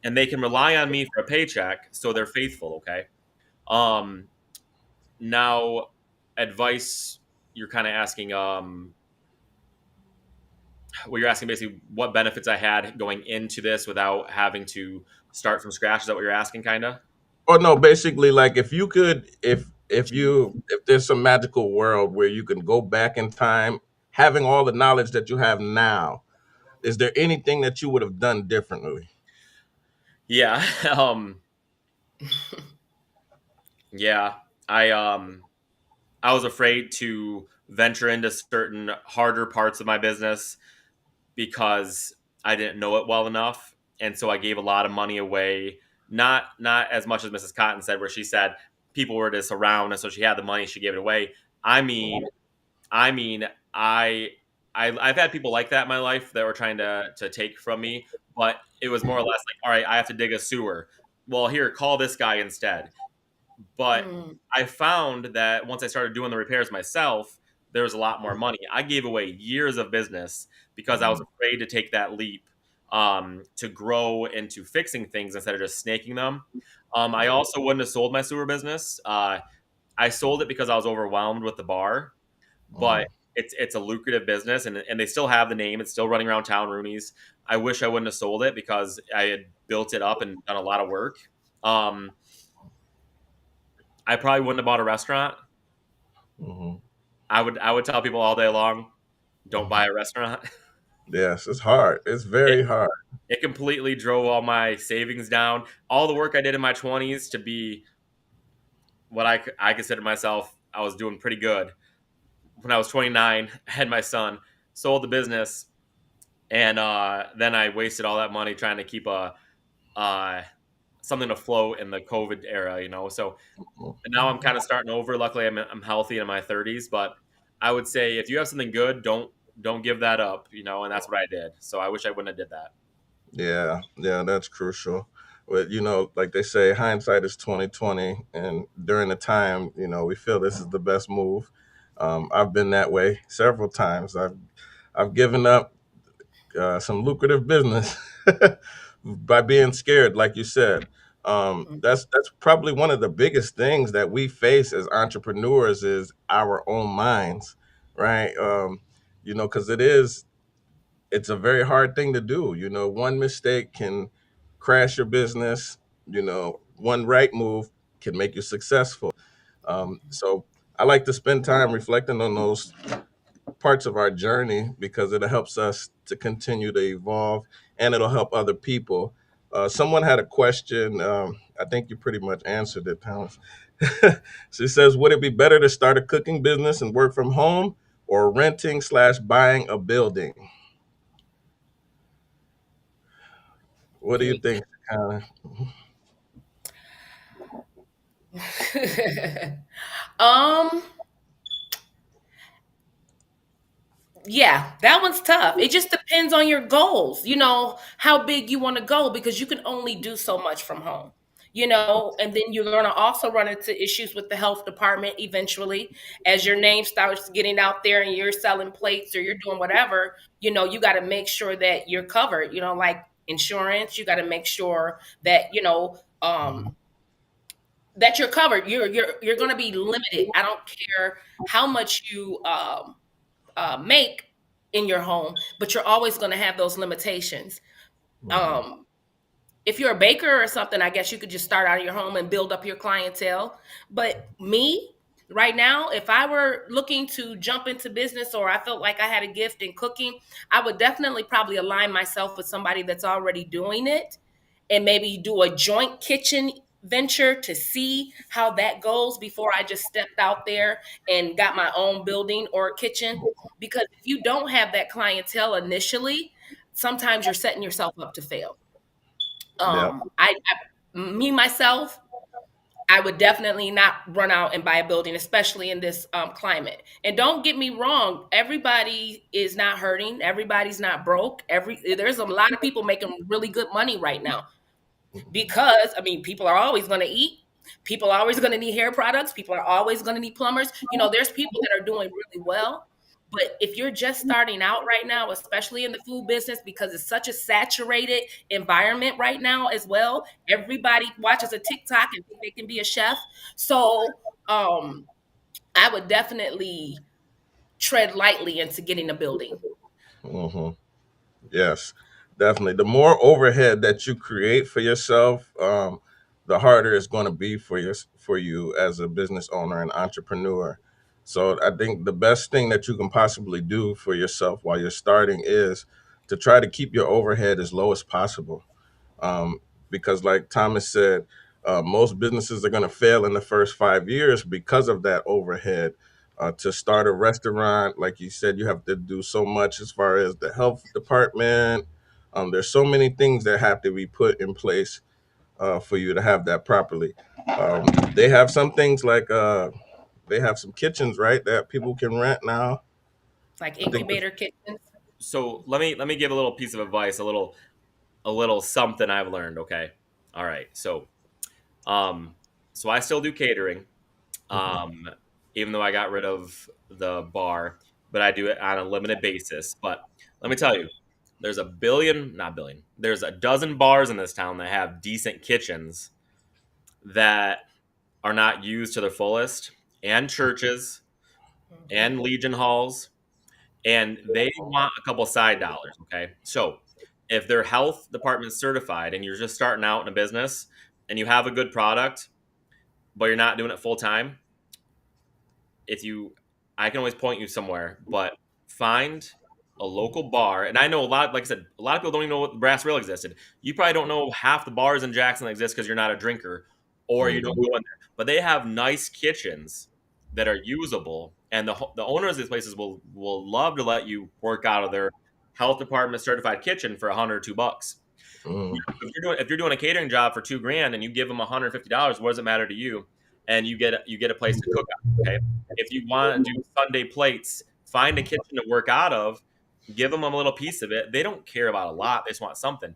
and they can rely on me for a paycheck, so they're faithful. Okay. Um, Now, advice you're kind of asking. Well, you're asking basically what benefits I had going into this without having to start from scratch. Is that what you're asking, kind of? Or no, basically, like if you could, if there's some magical world where you can go back in time, having all the knowledge that you have now, is there anything that you would have done differently? Yeah. Yeah. I I was afraid to venture into certain harder parts of my business because I didn't know it well enough, and so I gave a lot of money away. Not as much as Mrs. Cotton said, where she said people were just around, and so she had the money, she gave it away. I mean, I mean, I, I've had people like that in my life that were trying to take from me, but it was more or less like, all right, I have to dig a sewer. Well, here, call this guy instead. But Mm, I found that once I started doing the repairs myself, there was a lot more money. I gave away years of business because I was Mhm. afraid to take that leap, to grow into fixing things instead of just snaking them. I also wouldn't have sold my sewer business. I sold it because I was overwhelmed with the bar, but Mhm. it's a lucrative business, and they still have the name. It's still running around town, Rooney's. I wish I wouldn't have sold it because I had built it up and done a lot of work. Um, I probably wouldn't have bought a restaurant. Mhm. I would tell people all day long, don't Mhm. buy a restaurant. Yes, it's hard. It's It very hard. it completely drove all my savings down. All the work I did in my 20s to be what I consider myself, I was doing pretty good. When I was 29, I had my son, sold the business, and then I wasted all that money trying to keep a uh, something afloat in the COVID era, So now I'm kind of starting over. Luckily, I'm healthy in my 30s, but I would say if you have something good, don't give that up, and that's what I did. So I wish I wouldn't have did that. Yeah, yeah, that's crucial. But like they say, hindsight is 2020, and during the time, we feel this is the best move. I've been that way several times. I've given up some lucrative business by being scared, like you said. mm, That's probably one of the biggest things that we face as entrepreneurs is our own minds, right? Because it's a very hard thing to do. One mistake can crash your business. One right move can make you successful. So I like to spend time reflecting on those parts of our journey because it helps us to continue to evolve and it'll help other people. Someone had a question. I think you pretty much answered it, Thomas. She says, would it be better to start a cooking business and work from home or renting/buying a building? What do you think, Shakanna? um, yeah, that one's tough. It just depends on your goals, how big you want to go because you can only do so much from home. And then you're going to also run into issues with the health department eventually as your name starts getting out there and you're selling plates or you're doing whatever, you got to make sure that you're covered, like insurance, you got to make sure that, that you're covered. You're going to be limited. I don't care how much you make in your home, but you're always going to have those limitations. Mhm. Um, If you're a baker or something, I guess you could just start out of your home and build up your clientele. But me, right now, if I were looking to jump into business or I felt like I had a gift in cooking, I would definitely probably align myself with somebody that's already doing it and maybe do a joint kitchen venture to see how that goes before I just stepped out there and got my own building or kitchen. Because if you don't have that clientele initially, sometimes you're setting yourself up to fail. Yeah. Me myself, I would definitely not run out and buy a building, especially in this climate. And don't get me wrong, everybody is not hurting. Everybody's not broke. There's a lot of people making really good money right now because I mean, people are always going to eat. People are always going to need hair products. People are always going to need plumbers. There's people that are doing really well. But if you're just starting out right now, especially in the food business, because it's such a saturated environment right now as well, everybody watches a TikTok and think they can be a chef. So I would definitely tread lightly into getting a building. Hmm. Yes, definitely. The more overhead that you create for yourself, the harder it's going to be for you as a business owner and entrepreneur. So I think the best thing that you can possibly do for yourself while you're starting is to try to keep your overhead as low as possible. um, because like Thomas said, most businesses are going to fail in the first 5 years because of that overhead. To start a restaurant, like you said, you have to do so much as far as the health department. There's so many things that have to be put in place for you to have that properly. Um, they have some things like they have some kitchens, right, that people can rent now. Like I think. incubator kitchens. So let me give a little piece of advice, a little something I've learned. Okay, all right. Um, so I still do catering, Mhm. um, even though I got rid of the bar, but I do it on a limited basis. But let me tell you, there's a billion, not billion, there's a dozen bars in this town that have decent kitchens that are not used to their fullest, and churches Mhm. and Legion halls, and they want a couple side dollars. Okay, so if their health department is certified and you're just starting out in a business and you have a good product, but you're not doing it full time, if you I can always point you somewhere, but find a local bar. And I know a lot, like I said, a lot of people don't even know what Brass Rail existed. You probably don't know half the bars in Jackson that exist because you're not a drinker or you don't Mhm. go in there. But they have nice kitchens that are usable, and the owners of these places will love to let you work out of their health department certified kitchen for $100 or $2. Mhm. If you're doing a catering job for $2,000 and you give them $150, what does it matter to you? And you get a place to cook out. Okay, if you want to do Sunday plates, find a kitchen to work out of. Give them a little piece of it. They don't care about a lot. They just want something.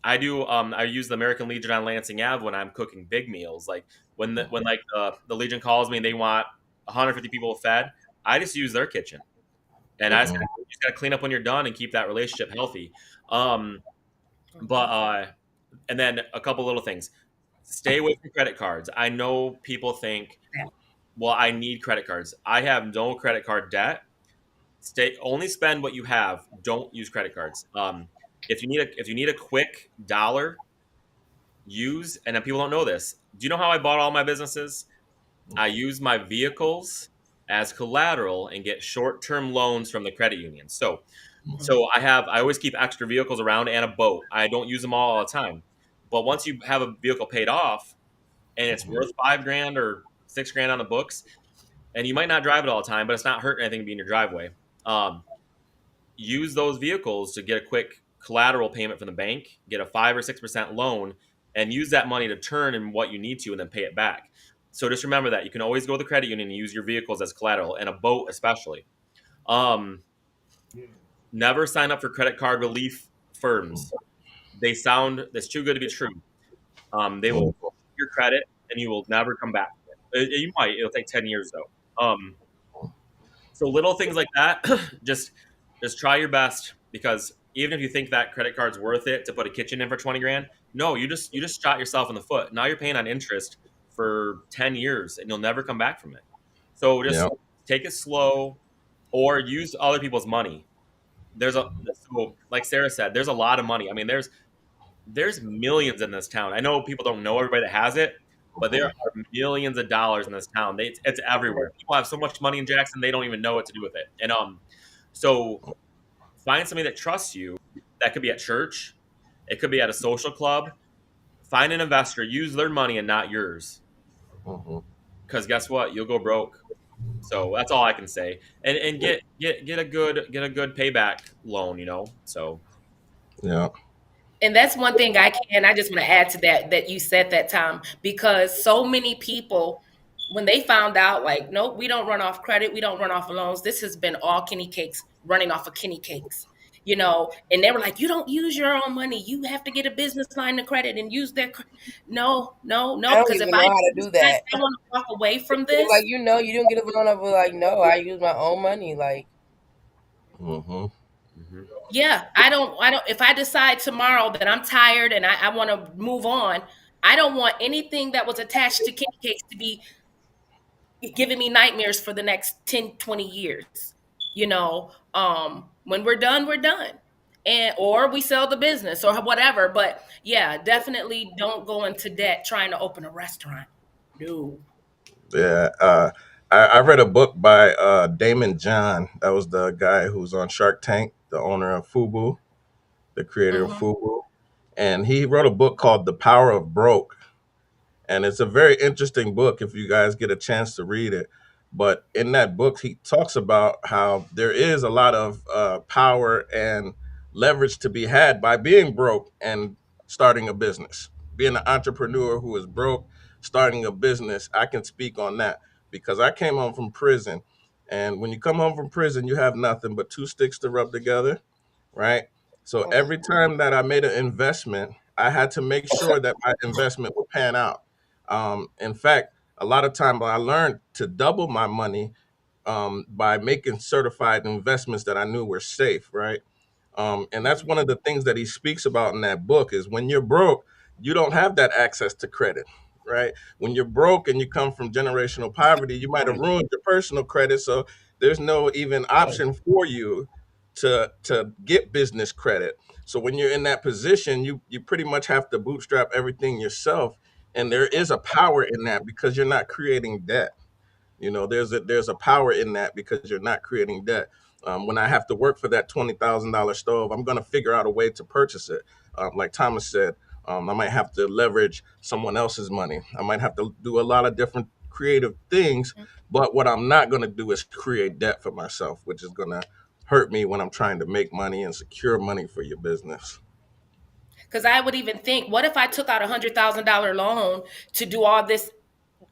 I do. I use the American Legion on Lansing Ave when I'm cooking big meals. Like when like the Legion calls me and they want 150 people fed. I just use their kitchen, and I just, Mhm. you just gotta clean up when you're done and keep that relationship healthy. Um, but and then a couple little things. Stay away from credit cards. I know people think, well, I need credit cards. I have no credit card debt. Stay only spend what you have. Don't use credit cards. If you need a quick dollar, use, and then people don't know this. Do you know how I bought all my businesses? I use my vehicles as collateral and get short-term loans from the credit union. So I always keep extra vehicles around and a boat. I don't use them all the time. But once you have a vehicle paid off and it's Mhm. worth 5 grand or 6 grand on the books, and you might not drive it all the time, but it's not hurting anything to be in your driveway. Um, Use those vehicles to get a quick collateral payment from the bank, get a 5 or 6% loan, and use that money to turn in what you need to and then pay it back. So just remember that you can always go to the credit union and use your vehicles as collateral, and a boat especially. Um, Never sign up for credit card relief firms. That's too good to be true. They will Mhm. your credit and you will never come back. You might. It'll take 10 years though. So little things like that, just try your best, because even if you think that credit card's worth it to put a kitchen in for 20 grand, no, you just shot yourself in the foot. Now you're paying on interest for 10 years and you'll never come back from it. So Yeah. just take it slow or use other people's money. There's a so like Sarah said, there's a lot of money. I mean, there's there's millions in this town. I know people don't know everybody that has it, but there Mhm. are millions of dollars in this town. It's everywhere. People have so much money in Jackson, they don't even know what to do with it. And so find somebody that trusts you. That could be at church, it could be at a social club. Find an investor, use their money and not yours. Mhm. Because guess what? You'll go broke. So that's all I can say. And get a good payback loan, So Yeah. And that's one thing I just want to add to that you said that, Tom, because so many people, when they found out, like, nope, we don't run off credit, we don't run off loans. This has been all Kennikakes running off of Kennikakes, and they were like, you don't use your own money. You have to get a business line of credit and use their no, no, I no. don't Because if even I know how to do decide that. I want to walk away from They're like, this, you don't get a loan. I'll be like, no, I use my own money. Like, Mhm. mhm. yeah, I don't if I decide tomorrow that I'm tired and I want to move on, I don't want anything that was attached to Kenny Cakes to be giving me nightmares for the next 10, 20 years. When we're done, we're done. And or we sell the business or whatever. But yeah, definitely don't go into debt trying to open a restaurant. No. Yeah. I read a book by Damon John. That was the guy who's on Shark Tank, the owner of Fubu, the creator of Hmm. Fubu. And he wrote a book called The Power of Broke. And it's a very interesting book if you guys get a chance to read it. But in that book, he talks about how there is a lot of power and leverage to be had by being broke and starting a business. Being an entrepreneur who is broke, starting a business, I can speak on that because I came home from prison. And when you come home from prison, you have nothing but two sticks to rub together, right? So every time that I made an investment, I had to make sure that my investment would pan out. In fact, a lot of time I learned to double my money by making certified investments that I knew were safe, right? And that's one of the things that he speaks about in that book is when you're broke, you don't have that access to credit, right? When you're broke and you come from generational poverty, you might have ruined your personal credit, so there's no even option for you to get business credit. So when you're in that position, you pretty much have to bootstrap everything yourself, and there is a power in that because you're not creating debt. There's a power in that because you're not creating debt. When I have to work for that $20,000 stove, I'm going to figure out a way to purchase it. Like Thomas said, I might have to leverage someone else's money. I might have to do a lot of different creative things, but what I'm not going to do is create debt for myself, which is going to hurt me when I'm trying to make money and secure money for your business. Because I would even think, what if I took out $100,000 loan to do all these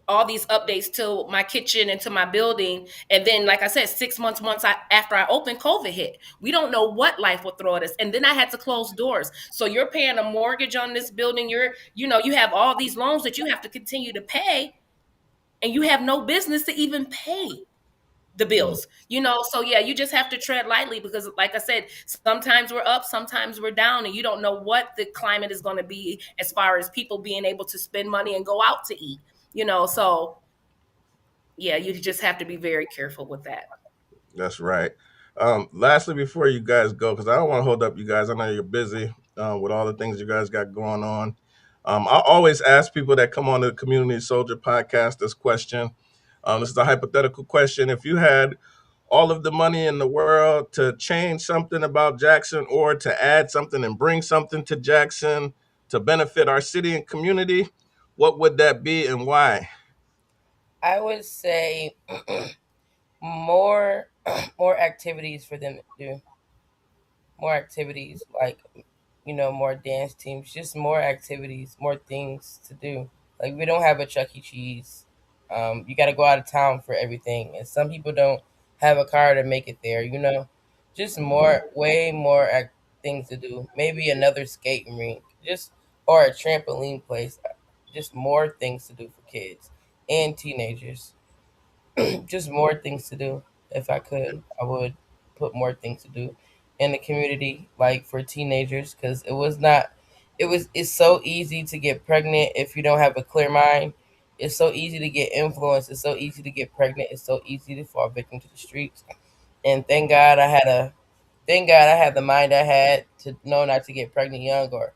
updates to my kitchen and to my building, and then, like I said, 6 months after I opened, COVID hit. We don't know what life will throw at us, and then I had to close doors. So you're paying a mortgage on this building. You have all these loans that you have to continue to pay, and you have no business to even pay the Mm, bills. So yeah, you just have to tread lightly because, like I said, sometimes we're up, sometimes we're down, and you don't know what the climate is going to be as far as people being able to spend money and go out to eat. So yeah, you just have to be very careful with that. that's right. Lastly, before you guys go, because I don't want to hold up you guys, I know you're busy with all the things you guys got going on. I always ask people that come on the Community Soldier podcast this question. This is a hypothetical question. If you had all of the money in the world to change something about Jackson or to add something and bring something to Jackson to benefit our city and community, what would that be and why? I would say more more activities for them to do. More activities, like, more dance teams, just more activities, more things to do. Like, we don't have a Chuck E. Cheese. You got to go out of town for everything, and some people don't have a car to make it there. Just more, way more things to do. Maybe another skating rink, just or a trampoline place. Just more things to do for kids and teenagers. Just more things to do. If I could, I would put more things to do in the community, like for teenagers, because it's so easy to get pregnant if you don't have a clear mind. It's so easy to get influenced. It's so easy to get pregnant. It's so easy to fall victim to the streets. And thank God I had the mind I had to know not to get pregnant young, or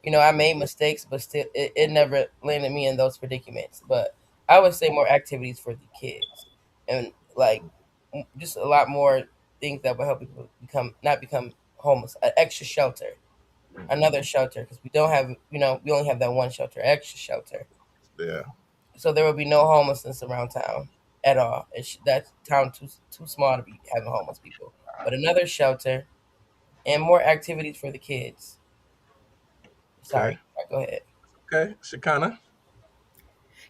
I made mistakes, but still, it never landed me in those predicaments. But I would say more activities for the kids, and like just a lot more things that will help people not become homeless. An extra shelter, another shelter, because we don't have, we only have that one shelter, extra shelter. Yeah. So there will be no homelessness around town at all. That town too small to be having homeless people. But another shelter and more activities for the kids. Okay. Sorry, go ahead. Okay. Shakanna.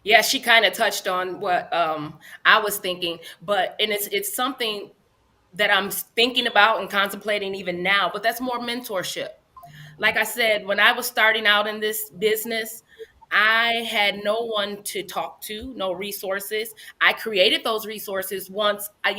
Yeah, she kind of touched on what I was thinking, but and it's something that I'm thinking about and contemplating even now, but that's more mentorship. Like I said, when I was starting out in this business, I had no one to talk to, no resources. I created those resources once I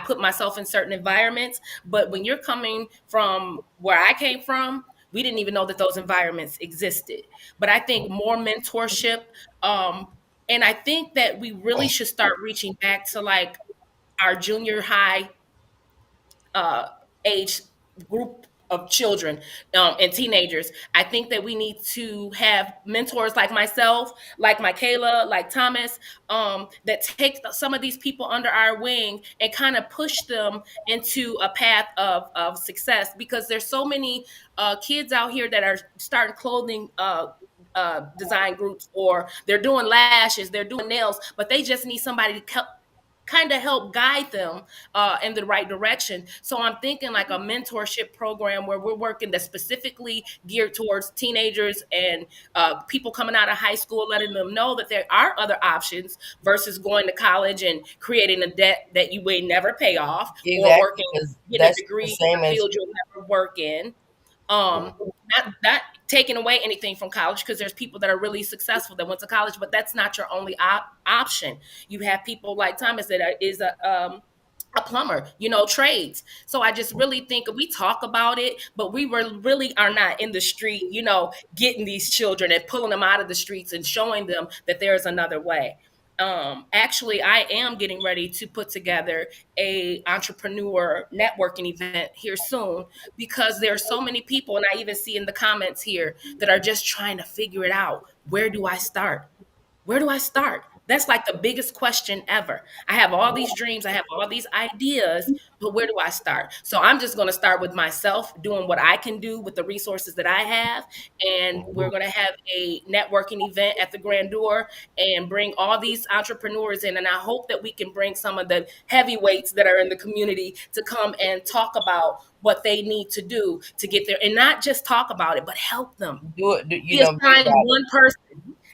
put myself in certain environments. But when you're coming from where I came from, we didn't even know that those environments existed. But I think more mentorship, um, and I think that we really should start reaching back to like our junior high uh, age group of children and teenagers. I think that we need to have mentors like myself, like Mikeala, like Thomas, that take some of these people under our wing and kind of push them into a path of success, because there's so many kids out here that are starting clothing design groups, or they're doing lashes, they're doing nails, but they just need somebody to kind of help guide them in the right direction. So I'm thinking like a mentorship program where we're working that's specifically geared towards teenagers and people coming out of high school, letting them know that there are other options versus going to college and creating a debt that you may never pay off, or Exactly, working, because getting a that's the degree in same a as field you'll never work in. Not taking away anything from college, because there's people that are really successful that went to college, but that's not your only option. You have people like Thomas that is a plumber, trades. So I just really think we talk about it, but we really are not in the street, getting these children and pulling them out of the streets and showing them that there's another way. Actually, I am getting ready to put together a entrepreneur networking event here soon, because there are so many people, and I even see in the comments here, that are just trying to figure it out. Where do I start? Where do I start? That's like the biggest question ever. I have all these dreams, I have all these ideas, but where do I start? So I'm just going to start with myself, doing what I can do with the resources that I have. And we're going to have a networking event at the Grandeur and bring all these entrepreneurs in. And I hope that we can bring some of the heavyweights that are in the community to come and talk about what they need to do to get there, and not just talk about it, but help them. do it. We Be assign about it. one person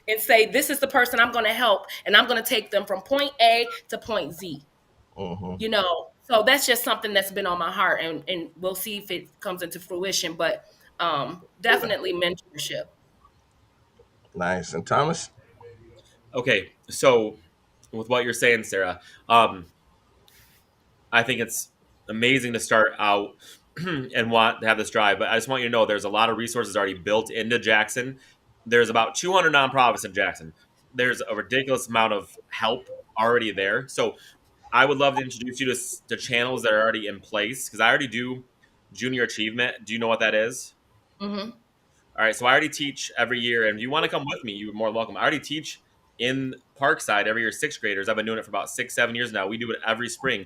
and say, this is the person I'm going to help, and I'm going to take them from point A to point Z. Mm-hmm. So that's just something that's been on my heart, and we'll see if it comes into fruition. But Yeah. definitely mentorship. Nice. And Thomas. Okay, so with what you're saying, Sarah, um, I think it's amazing to start out and want to have this drive. But I just want you to know there's a lot of resources already built into Jackson. There's about 200 nonprofits in Jackson. There's a ridiculous amount of help already there. So I would love to introduce you to channels that are already in place, because I already do junior achievement. Do you know what that is? Hmm. All right, so I already teach every year, and if you want to come with me, you're more than welcome. I already teach in Parkside every year, sixth graders. I've been doing it for about 6, 7 years now. We do it every spring.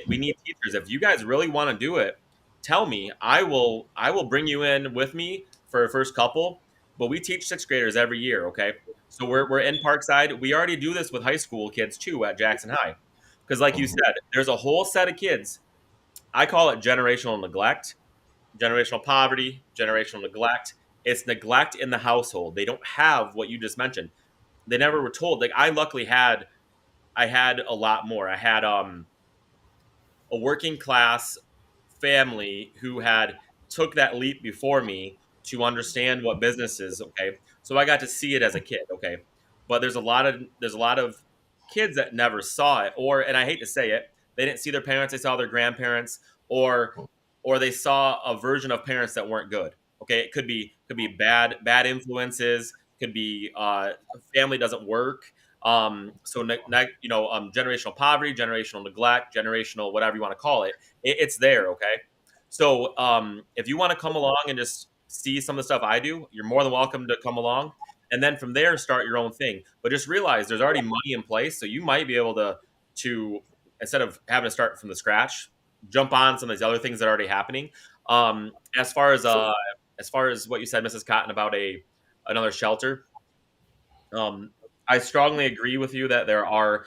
We need teachers. If you guys really want to do it, tell me. I will bring you in with me for a first couple. But we teach sixth graders every year. Okay, so we're in Parkside. We already do this with high school kids too at Jackson High, because like you Mm-hmm. said, there's a whole set of kids. I call it generational neglect, generational poverty, generational neglect. It's neglect in the household. They don't have what you just mentioned. They never were told. Like I had a lot more. I had a working class family who had took that leap before me to understand what business is. Okay, so I got to see it as a kid. Okay, but there's a lot of kids that never saw it, or, and I hate to say it, they didn't see their parents, they saw their grandparents, or they saw a version of parents that weren't good. Okay, it could be bad influences, could be family doesn't work. Generational poverty, generational neglect, generational whatever you want to call it, it's there. Okay, so if you want to come along and just see some of the stuff I do, you're more than welcome to come along. And then from there, start your own thing. But just realize there's already money in place, so you might be able to instead of having to start from the scratch, jump on some of these other things that are already happening. Um, as far as uh, as far as what you said, Mrs. Cotton, about a another shelter, um, I strongly agree with you that there are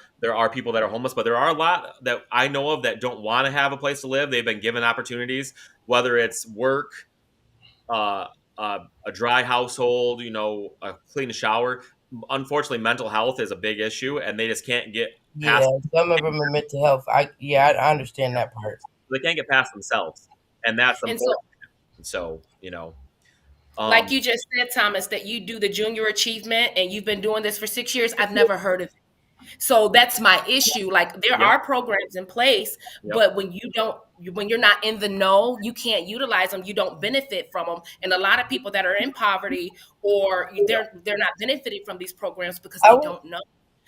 people that are homeless, but there are a lot that I know of that don't want to have a place to live. They've been given opportunities, whether it's work, uh, a dry household, a clean shower. Unfortunately, mental health is a big issue, and they just can't get Yeah, past. some of them are mental health. I understand that part. They can't get past themselves, and that's And so, unfortunate. So, like um, you just said, Thomas, that you do the junior achievement and you've been doing this for 6 years. I've never heard of it. So that's my issue. Like there yep, are programs in place, yep, but when you're not in the know, you can't utilize them. You don't benefit from them. And a lot of people that are in poverty or they're not benefiting from these programs because I they would, don't know.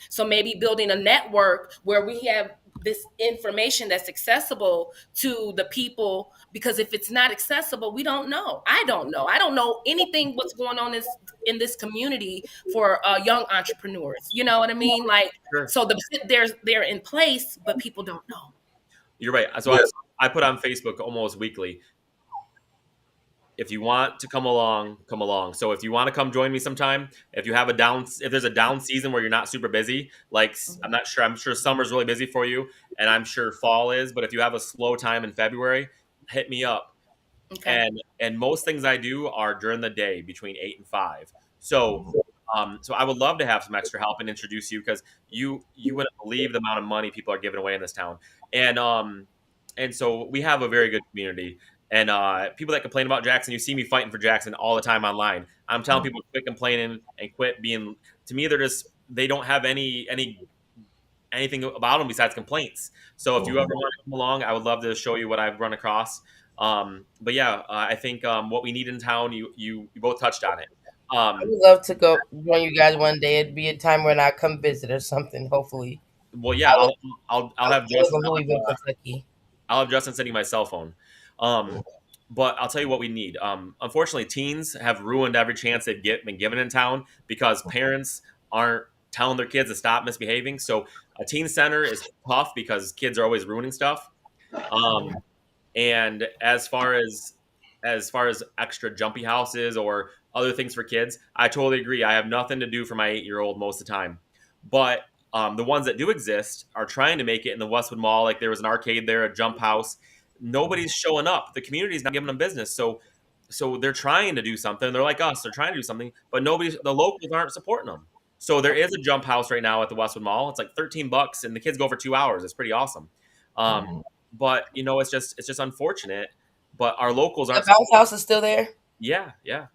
So maybe building a network where we have this information that's accessible to the people, because if it's not accessible, we don't know. I don't know. I don't know anything what's going on in this community for young entrepreneurs. You know what I mean? Like, sure. so they're in place, but people don't know. You're right. So Yeah. I put on Facebook almost weekly. If you want to come along, come along. So if you want to come join me sometime, if there's a down season where you're not super busy, like Mhm. I'm sure summer's really busy for you, and I'm sure fall is. But if you have a slow time in February, hit me up. Okay. And most things I do are during the day between 8 and 5. So I would love to have some extra help and introduce you, because you wouldn't believe the amount of money people are giving away in this town. And so we have a very good community. And people that complain about Jackson, you see me fighting for Jackson all the time online. I'm telling people to quit complaining and quit being. To me, they don't have anything about them besides complaints. So if you ever want to come along, I would love to show you what I've run across. But yeah, I think what we need in town, you both touched on it. I Um, would love to go join you guys one day. It'd be a time when I come visit or something. Hopefully, well, I yeah, live, I'll I have live Justin. in Louisville, Kentucky. I'll have Justin sending my cell phone. Um, but I'll tell you what we need. Unfortunately, teens have ruined every chance been given in town because parents aren't telling their kids to stop misbehaving. So a teen center is tough because kids are always ruining stuff. Um, And as far as extra jumpy houses or other things for kids, I totally agree. I have nothing to do for my 8-year-old most of the time. But the ones that do exist are trying to make it in the Westwood Mall. Like there was an arcade there, a jump house. Nobody's showing up. The community's not giving them business. So they're trying to do something. They're like us. They're trying to do something, but the locals aren't supporting them. So there is a jump house right now at the Westwood Mall. It's like $13, and the kids go for 2 hours. It's pretty awesome. Um, but it's just unfortunate. But our locals The aren't. bounce house is still there. Yeah, yeah.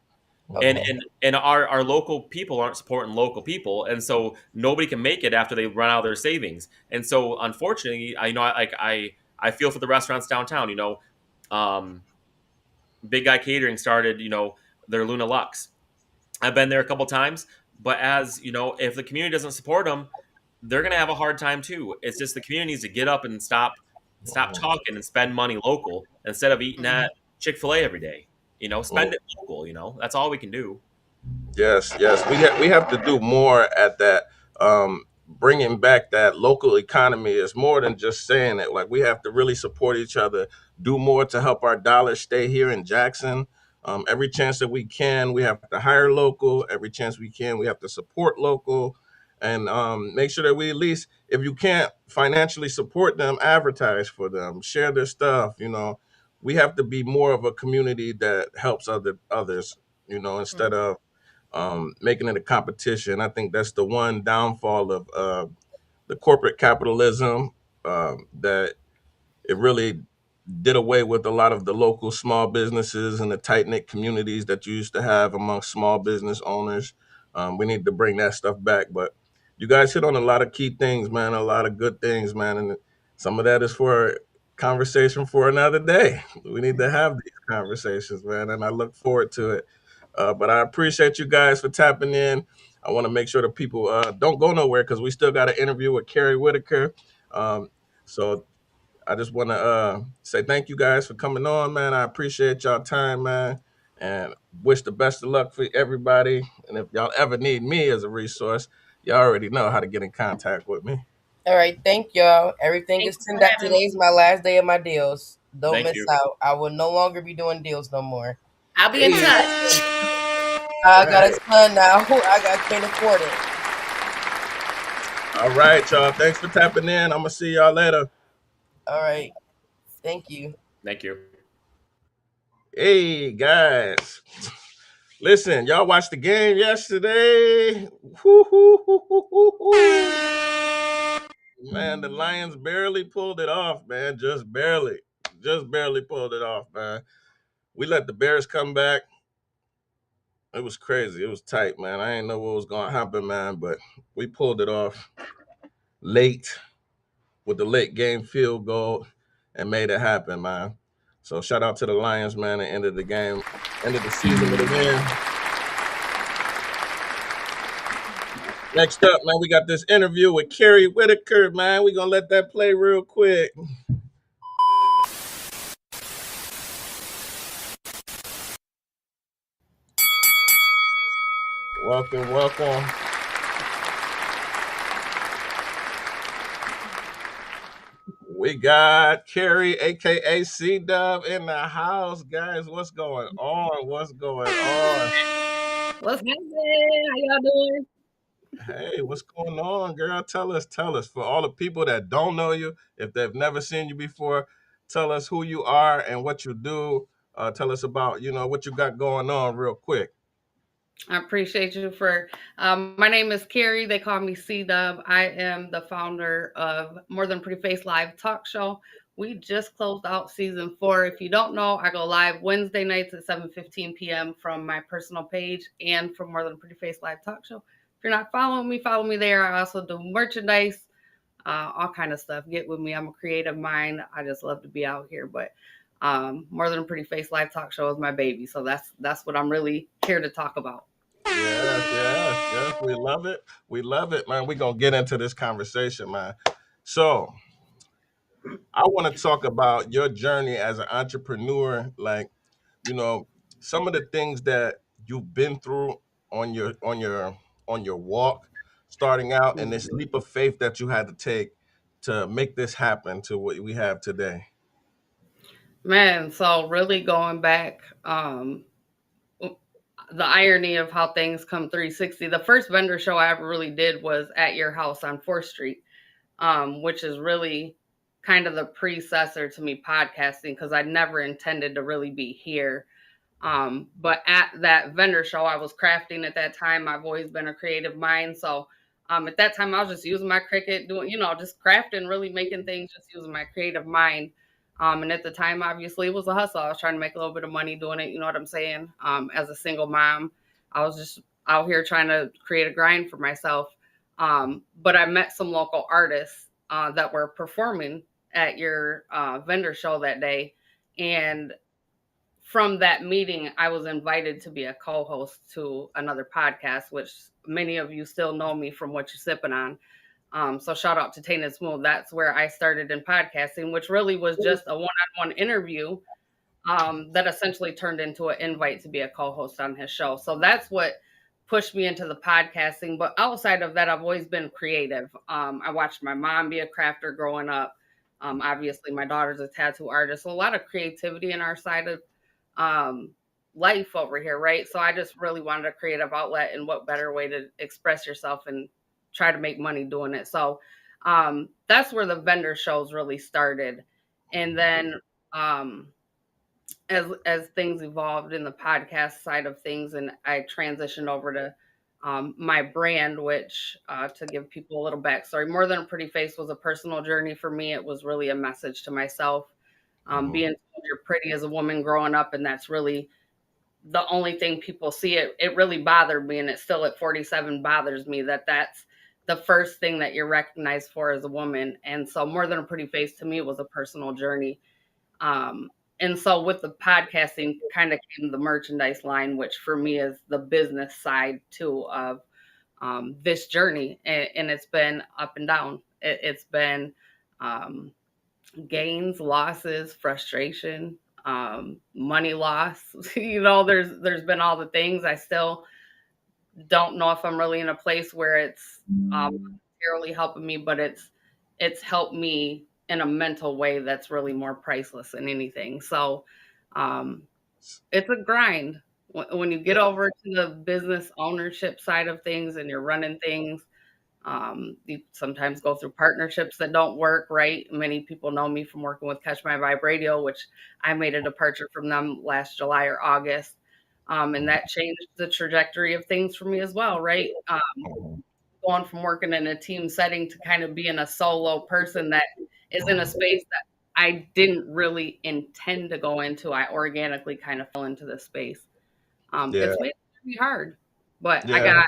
And Okay. and and our local people aren't supporting local people, and so nobody can make it after they run out of their savings. And so unfortunately, I feel for the restaurants downtown. Um, Big Guy Catering started their Luna Lux. I've been there a couple times, but as you know, if the community doesn't support them, they're gonna have a hard time too. It's just the community needs to get up and stop talking and spend money local instead of eating Mhm. at Chick-fil-A every day. Spend it local. That's all we can do. Yes, yes, we have to do more at that. Bringing back that local economy is more than just saying it. Like we have to really support each other, do more to help our dollars stay here in Jackson. Every chance that we can, we have to hire local. Every chance we can, we have to support local, and make sure that we at least, if you can't financially support them, advertise for them, share their stuff. We have to be more of a community that helps others. Instead of making it a competition. I think that's the one downfall of the corporate capitalism, that it really did away with a lot of the local small businesses and the tight knit communities that you used to have amongst small business owners. We need to bring that stuff back. But you guys hit on a lot of key things, man, a lot of good things, man. And some of that is for conversation for another day. We need to have these conversations, man. And I look forward to it. But I appreciate you guys for tapping in. I want to make sure that people don't go nowhere because we still got an interview with Carey Whitaker. So I just want to say thank you guys for coming on, man. I appreciate y'all time, man. and wish the best of luck for everybody. And if y'all ever need me as a resource, y'all already know how to get in contact with me. All right, thank y'all. Everything Thank is you tuned for up. having me. Today's my last day of my deals. Don't Thank miss you. out. I will no longer be doing deals no more. I'll be in Hey, touch. I got a right. son now. I can't afford it. All right, y'all. Thanks for tapping in. I'm gonna see y'all later. All right, thank you. Thank you. Hey guys, listen, y'all watched the game yesterday. Woo, hoo, hoo, hoo, hoo, hoo. Man, the Lions barely pulled it off, man. Just barely pulled it off, man. We let the Bears come back. It was crazy. It was tight, man. I didn't know what was gonna happen, man, but we pulled it off late with the late game field goal and made it happen, man. So shout out to the Lions, man. At the end of the game, end of the season with a win. Next up, man, we got this interview with Carey Whitaker, man. We gonna let that play real quick. Welcome, welcome. We got Carey, aka C Dub, in the house, guys. What's going on? What's going on? What's happening? How y'all doing? Hey, what's going on, girl? Tell us. For all the people that don't know you, if they've never seen you before, tell us who you are and what you do. Tell us about, what you got going on real quick. I appreciate you for. My name is Carey. They call me C Dub. I am the founder of More Than Pretty Face Live Talk Show. We just closed out season 4. If you don't know, I go live Wednesday nights at 7:15 p.m. from my personal page and from More Than Pretty Face Live Talk Show. If you're not following me, follow me there. I also do merchandise, all kind of stuff. Get with me. I'm a creative mind. I just love to be out here, but More Than a Pretty Face Live Talk Show is my baby. So that's what I'm really here to talk about. Yes, yes, yes. We love it. We love it, man. We're gonna get into this conversation, man. So I want to talk about your journey as an entrepreneur, like, you know, some of the things that you've been through on your walk, starting out, and this leap of faith that you had to take to make this happen to what we have today. Man, so really going back, the irony of how things come 360. The first vendor show I ever really did was at your house on 4th Street, which is really kind of the predecessor to me podcasting because I never intended to really be here. But at that vendor show, I was crafting at that time. I've always been a creative mind. So at that time, I was just using my Cricut, doing, just crafting, really making things, just using my creative mind. And at the time, obviously, it was a hustle. I was trying to make a little bit of money doing it. You know what I'm saying? As a single mom, I was just out here trying to create a grind for myself. But I met some local artists that were performing at your vendor show that day. And from that meeting, I was invited to be a co-host to another podcast, which many of you still know me from What You Sipping On. So shout out to Tainted Smooth. That's where I started in podcasting, which really was just a one-on-one interview that essentially turned into an invite to be a co-host on his show. So that's what pushed me into the podcasting. But outside of that, I've always been creative. I watched my mom be a crafter growing up. Obviously, my daughter's a tattoo artist. So a lot of creativity in our side of um, life over here, right? So I just really wanted a creative outlet, and what better way to express yourself and try to make money doing it. So that's where the vendor shows really started. And then um, as things evolved in the podcast side of things, and I transitioned over to my brand, which to give people a little backstory, More Than a Pretty Face was a personal journey for me. It was really a message to myself. Mhm. Being told you're pretty as a woman growing up, and that's really the only thing people see. It really bothered me, and it still at 47 bothers me that that's the first thing that you're recognized for as a woman. And so More Than a Pretty Face to me was a personal journey. um, and so with the podcasting kind of came the merchandise line, which for me is the business side too of this journey. And it's been up and down. It's been um, gains, losses, frustration, money loss. There's been all the things. I still don't know if I'm really in a place where it's monetarily helping me, but it's helped me in a mental way that's really more priceless than anything. So it's a grind. When you get over to the business ownership side of things and you're running things, you sometimes go through partnerships that don't work, right? Many people know me from working with Catch My Vibe Radio, which I made a departure from them last July or August. And that changed the trajectory of things for me as well, right? Going from working in a team setting to kind of being a solo person that is in a space that I didn't really intend to go into. I organically kind of fell into this space. Yeah, It's made it really hard, but I yeah. got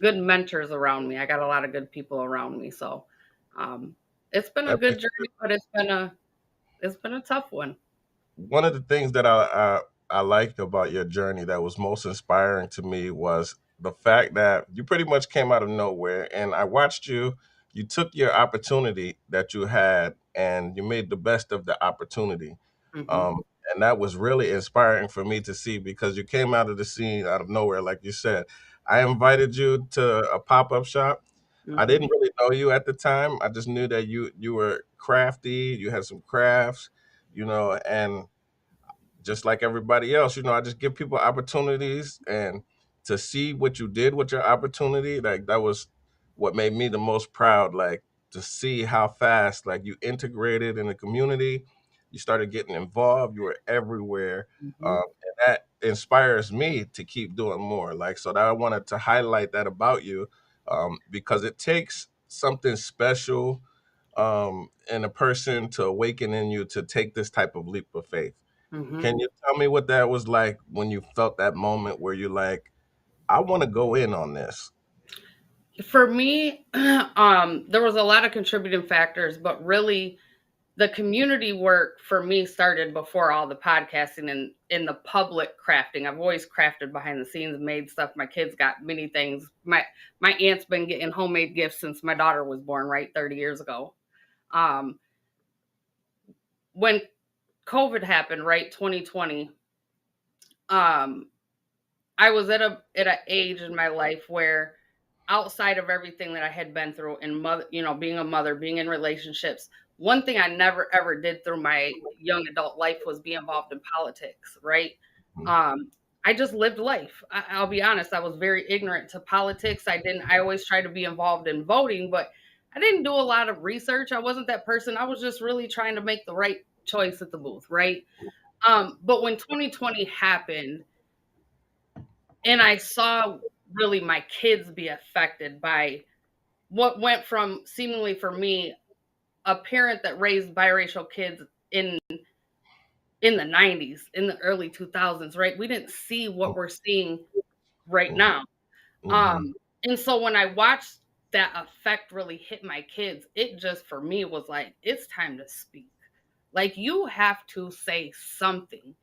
good mentors around me. I got a lot of good people around me. So um, it's been a That good makes journey, but it's been a tough one. one of the things that I liked about your journey that was most inspiring to me was the fact that you pretty much came out of nowhere, and I watched you. You took your opportunity that you had, and you made the best of the opportunity. Hmm. Um, and that was really inspiring for me to see because you came out of the scene out of nowhere, like you said. I invited you to a pop up shop. I Hmm. didn't really know you at the time. I just knew that you were crafty. You had some crafts, and just like everybody else, I just give people opportunities, and to see what you did with your opportunity, like that was what made me the most proud. Like to see how fast like you integrated in the community, you started getting involved, you were everywhere. Hmm. And that inspires me to keep doing more. Like so that I wanted to highlight that about you, because it takes something special in a person to awaken in you to take this type of leap of faith. Hmm. Can you tell me what that was like when you felt that moment where you're like, I want to go in on this? For me, there was a lot of contributing factors, but really the community work for me started before all the podcasting and in the public crafting. I've always crafted behind the scenes, made stuff. My kids got many things. My aunt's been getting homemade gifts since my daughter was born, right, 30 years ago. Um, when COVID happened, right, 2020, um, I was at an age in my life where outside of everything that I had been through in mother, being a mother, being in relationships, one thing I never ever did through my young adult life was be involved in politics, right? Um, I just lived life. I'll be honest, I was very ignorant to politics. I always tried to be involved in voting, but I didn't do a lot of research. I wasn't that person. I was just really trying to make the right choice at the booth, right? But when 2020 happened, and I saw really my kids be affected by what went from seemingly for me a parent that raised biracial kids in in the 90s, in the early 2000s, right? We didn't see what we're seeing right now. Mm-hmm. And so when I watched that effect really hit my kids, it just for me was like, it's time to speak. Like you have to say something.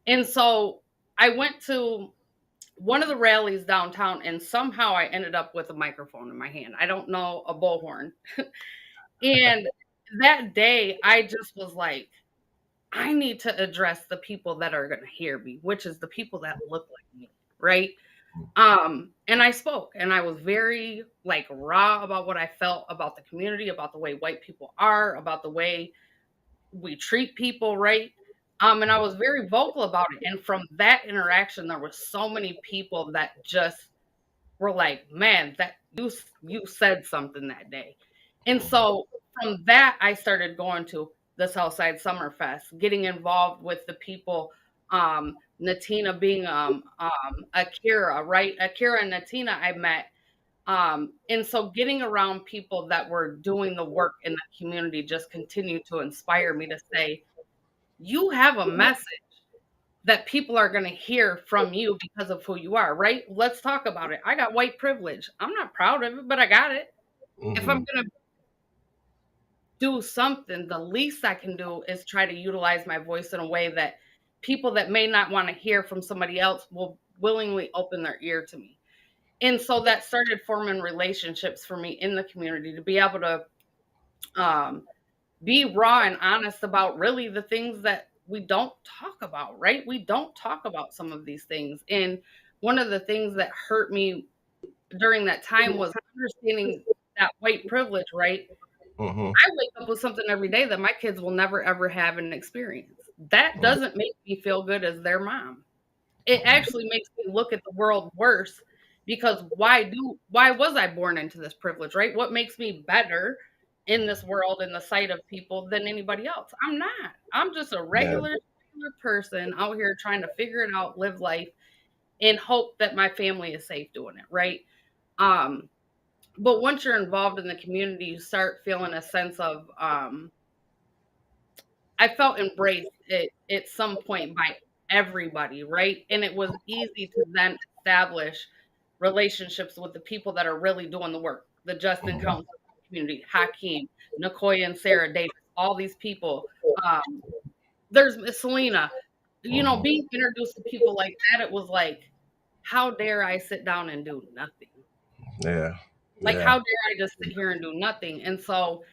And so I went to one of the rallies downtown, and somehow I ended up with a microphone in my hand. I don't know, a bullhorn. And that day, I just was like, I need to address the people that are going to hear me, which is the people that look like me, right? And I spoke, and I was very like raw about what I felt about the community, about the way white people are, about the way we treat people, right? And I was very vocal about it. And from that interaction, there were so many people that just were like, "Man, that you said something that day." And so from that, I started going to the Southside Summerfest, getting involved with the people. Natina being Akira, right? Akira and Natina I met. And so getting around people that were doing the work in the community just continued to inspire me to say, you have a message that people are going to hear from you because of who you are, right? Let's talk about it. I got white privilege. I'm not proud of it, but I got it. If I'm Mm-hmm. going to do something, the least I can do is try to utilize my voice in a way that people that may not want to hear from somebody else will willingly open their ear to me. And so that started forming relationships for me in the community to be able to um, be raw and honest about really the things that we don't talk about, right? We don't talk about some of these things. And one of the things that hurt me during that time was understanding that white privilege, right? Mm-hmm. I wake up with something every day that my kids will never ever have an experience. That doesn't make me feel good as their mom. It actually makes me look at the world worse because why was I born into this privilege, right? What makes me better in this world in the sight of people than anybody else? I'm not. I'm just a Yeah. regular person out here trying to figure it out, live life, and hope that my family is safe doing it, right? Um, but once you're involved in the community, you start feeling a sense of I felt embraced at some point by everybody, right? And it was easy to then establish relationships with the people that are really doing the work. The Justin Mm-hmm. Council community, Hakeem, Nicoya and Sara Davis, all these people. Um, there's Miss Selena. Mm-hmm. Being introduced to people like that, it was like, how dare I sit down and do nothing? Yeah. Like, Yeah. how dare I just sit here and do nothing? And so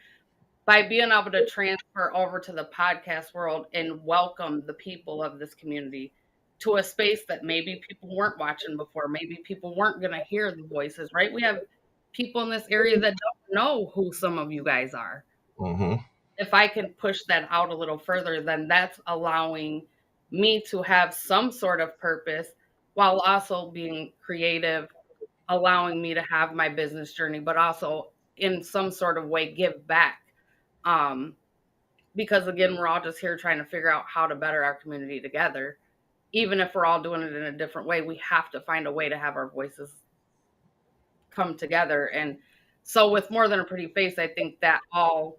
by being able to transfer over to the podcast world and welcome the people of this community to a space that maybe people weren't watching before, maybe people weren't going to hear the voices, right? We have people in this area that don't know who some of you guys are. Mm-hmm. If I can push that out a little further, then that's allowing me to have some sort of purpose while also being creative, allowing me to have my business journey, but also in some sort of way give back. Um, because again, we're all just here trying to figure out how to better our community together. Even if we're all doing it in a different way, we have to find a way to have our voices come together. And so, with More Than a Pretty Face, I think that all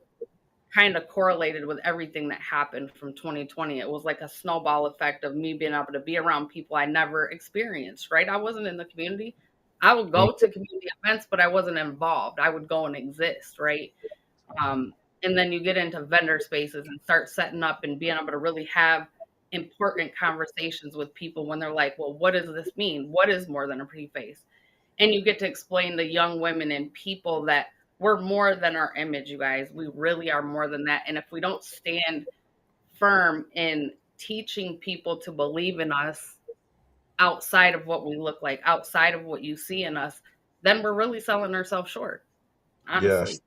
kind of correlated with everything that happened from 2020. It was like a snowball effect of me being able to be around people I never experienced, right? I wasn't in the community. I would go to community events, but I wasn't involved. I would go and exist, right? Um, and then you get into vendor spaces and start setting up and being able to really have important conversations with people when they're like, well, what does this mean? What is more than a pretty face? And you get to explain to young women and people that we're more than our image, you guys. We really are more than that. And if we don't stand firm in teaching people to believe in us outside of what we look like, outside of what you see in us, then we're really selling ourselves short, Yes. honestly.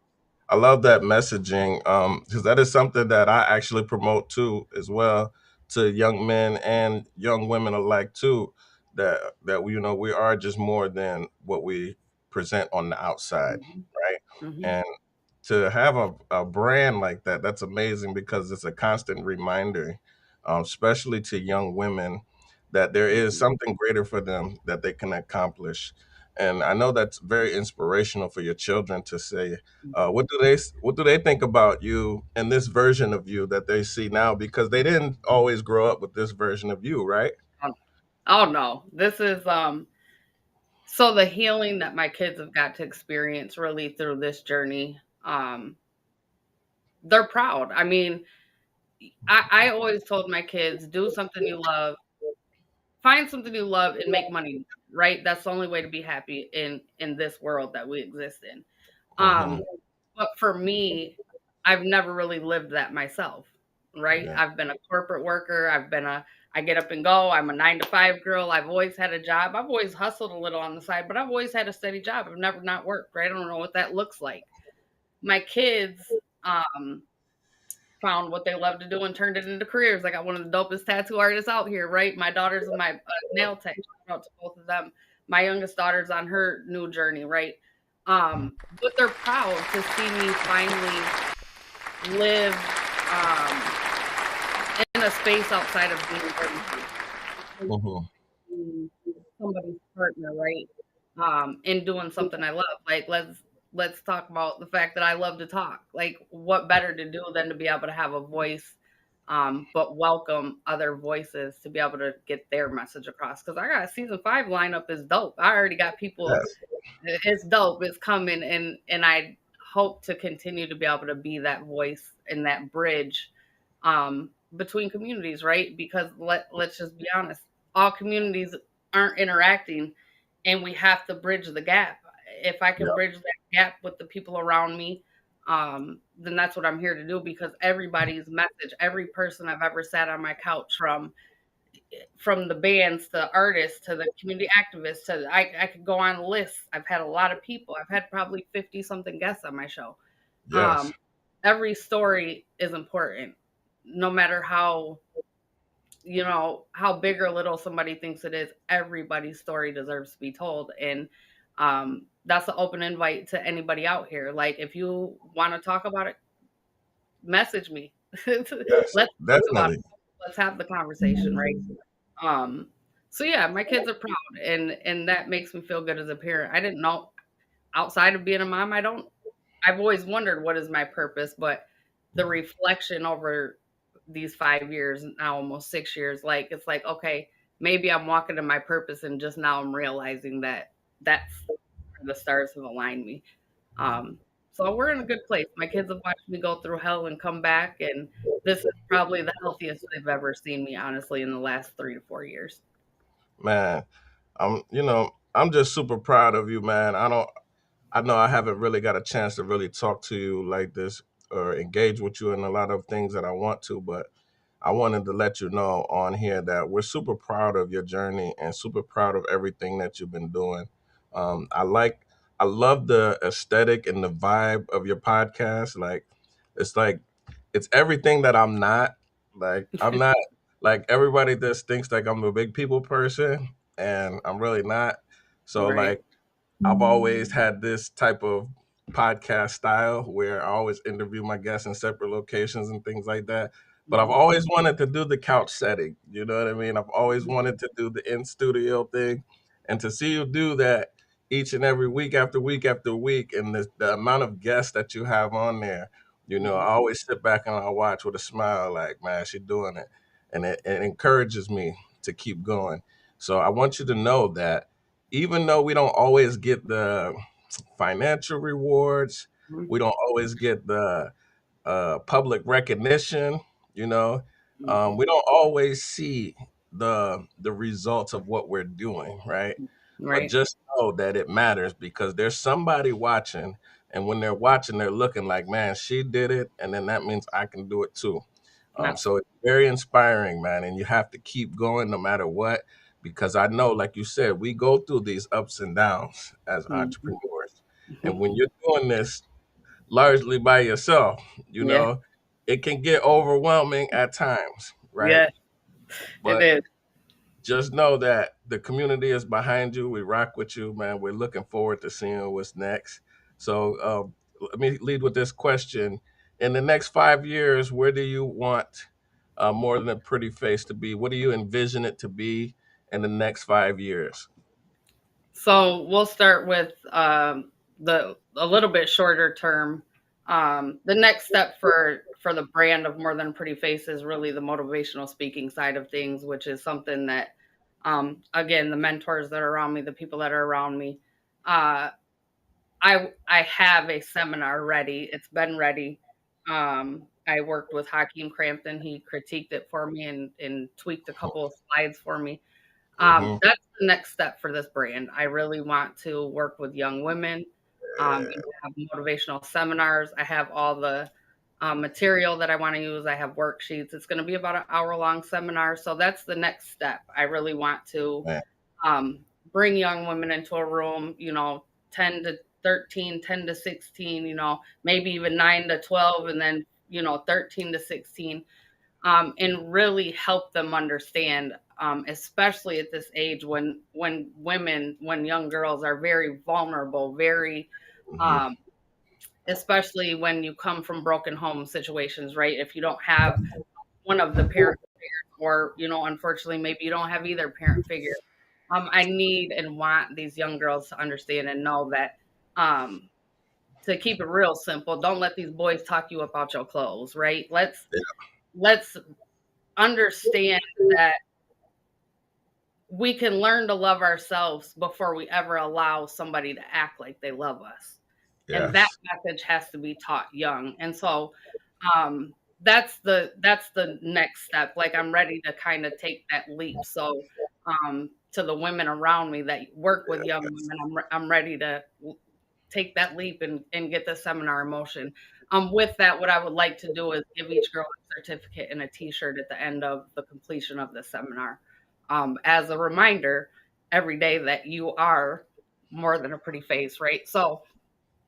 I love that messaging because that is something that I actually promote too as well to young men and young women alike too. That we are just more than what we present on the outside, Mhm. right? Mhm. And to have a brand like that, that's amazing because it's a constant reminder, especially to young women, that there is Mhm. something greater for them that they can accomplish. And I know that's very inspirational for your children to say, what do they think about you and this version of you that they see now because they didn't always grow up with this version of you, right? Oh, oh no. This is so the healing that my kids have got to experience really through this journey. They're proud. I mean, I always told my kids, do something you love, find something you love and make money, right? That's the only way to be happy in this world that we exist in. Mm-hmm. Um, but for me, I've never really lived that myself, right? Yeah. I've been a corporate worker. I get up and go. I'm a 9 to 5 girl. I've always had a job. I've always hustled a little on the side, but I've always had a steady job. I've never not worked, right? I don't know what that looks like. My kids, um, found what they love to do and turned it into careers. I got one of the dopest tattoo artists out here, right? My daughter's my nail tech. Shout out to both of them. My youngest daughter's on her new journey, right? But they're proud to see me finally live in a space outside of being Mm-hmm. somebody's partner, right? And doing something I love. Like let's talk about the fact that I love to talk. Like what better to do than to be able to have a voice, but welcome other voices to be able to get their message across. Because I got season 5 lineup is dope. I already got people. Yes. It's dope. It's coming, and I hope to continue to be able to be that voice and that bridge between communities, right? Because let's just be honest, all communities aren't interacting, and we have to bridge the gap. If I can Yeah. bridge that gap with the people around me, then that's what I'm here to do, because everybody's message, every person I've ever sat on my couch, from the bands to artists to the community activists to I could go on lists. I've had a lot of people. I've had probably 50 something guests on my show. Yes. Every story is important, no matter how big or little somebody thinks it is. Everybody's story deserves to be told, and that's an open invite to anybody out here. Like, if you want to talk about it, message me. Let's Yes. talk about it. Definitely. Let's have the conversation, right? Um, so yeah, my kids are proud, and that makes me feel good as a parent. I didn't know, outside of being a mom, I've always wondered what is my purpose, but the reflection over these 5 years, now almost 6 years, like, it's like, okay, maybe I'm walking in my purpose, and just now I'm realizing that that's where the stars have aligned me. Um, so we're in a good place. My kids have watched me go through hell and come back, and this is probably the healthiest they've ever seen me, honestly, in the last 3 to 4 years. Man, I'm just super proud of you, man. I know I haven't really got a chance to really talk to you like this or engage with you in a lot of things that I want to, but I wanted to let you know on here that we're super proud of your journey and super proud of everything that you've been doing. Um, I like, I love the aesthetic and the vibe of your podcast. It's like, it's everything that I'm not. Like, I'm not like everybody just thinks like I'm a big people person, and I'm really not. So Right. like, I've always had this type of podcast style where I always interview my guests in separate locations and things like that. But I've Mhm. always wanted to do the couch setting. You know what I mean? I've always Mhm. wanted to do the in studio thing. And to see you do that each and every week after week after week, and the amount of guests that you have on there, I Mhm. always sit back and I watch with a smile like, man, she's doing it. And it encourages me to keep going. So I want you to know that even though we don't always get the financial rewards, Mhm. we don't always get the public recognition, you know, Mhm. we don't always see the results of what we're doing, right? But Right. just know that it matters because there's somebody watching, and when they're watching, they're looking like, man, she did it, and then that means I can do it too. That's So it's very inspiring, man, and you have to keep going no matter what, because I know, like you said, we go through these ups and downs as Mhm. entrepreneurs. And when you're doing this largely by yourself, Yeah. it can get overwhelming at times, right? Yeah. It But is. just know that the community is behind you. We rock with you, man. We're looking forward to seeing what's next. So let me lead with this question. In the next 5 years, where do you want more than a pretty face to be? What do you envision it to be in the next 5 years? So we'll start with the a little bit shorter term. The next step for the brand of More Than a Pretty Face is really the motivational speaking side of things, which is something that, again, the mentors that are around me, the people that are around me, uh, I have a seminar ready. It's been ready. I worked with Hakeem Crampton. He critiqued it for me and tweaked a couple of slides for me. Hmm. That's the next step for this brand. I really want to work with young women, and have motivational seminars. I have all the material that I want to use. I have worksheets. It's going to be about an hour-long seminar. So that's the next step. I really want to Man, um, bring young women into a room, 10 to 13, 10 to 16, maybe even 9 to 12, and then, 13 to 16, and really help them understand, especially at this age when young girls are very vulnerable, very, hmm, um, especially when you come from broken home situations, right? If you don't have one of the parent figures, or unfortunately, maybe you don't have either parent figure. I need and want these young girls to understand and know that, um, to keep it real simple, don't let these boys talk you about your clothes, right? Let's understand that we can learn to love ourselves before we ever allow somebody to act like they love us. And that yes. message has to be taught young. And so, that's the next step. Like, I'm ready to kind of take that leap. So, to the women around me that work with young women, I'm ready to take that leap and get the seminar in motion. With that, what I would like to do is give each girl a certificate and a T-shirt at the end of the completion of the seminar, as a reminder every day that you are more than a pretty face, right? So,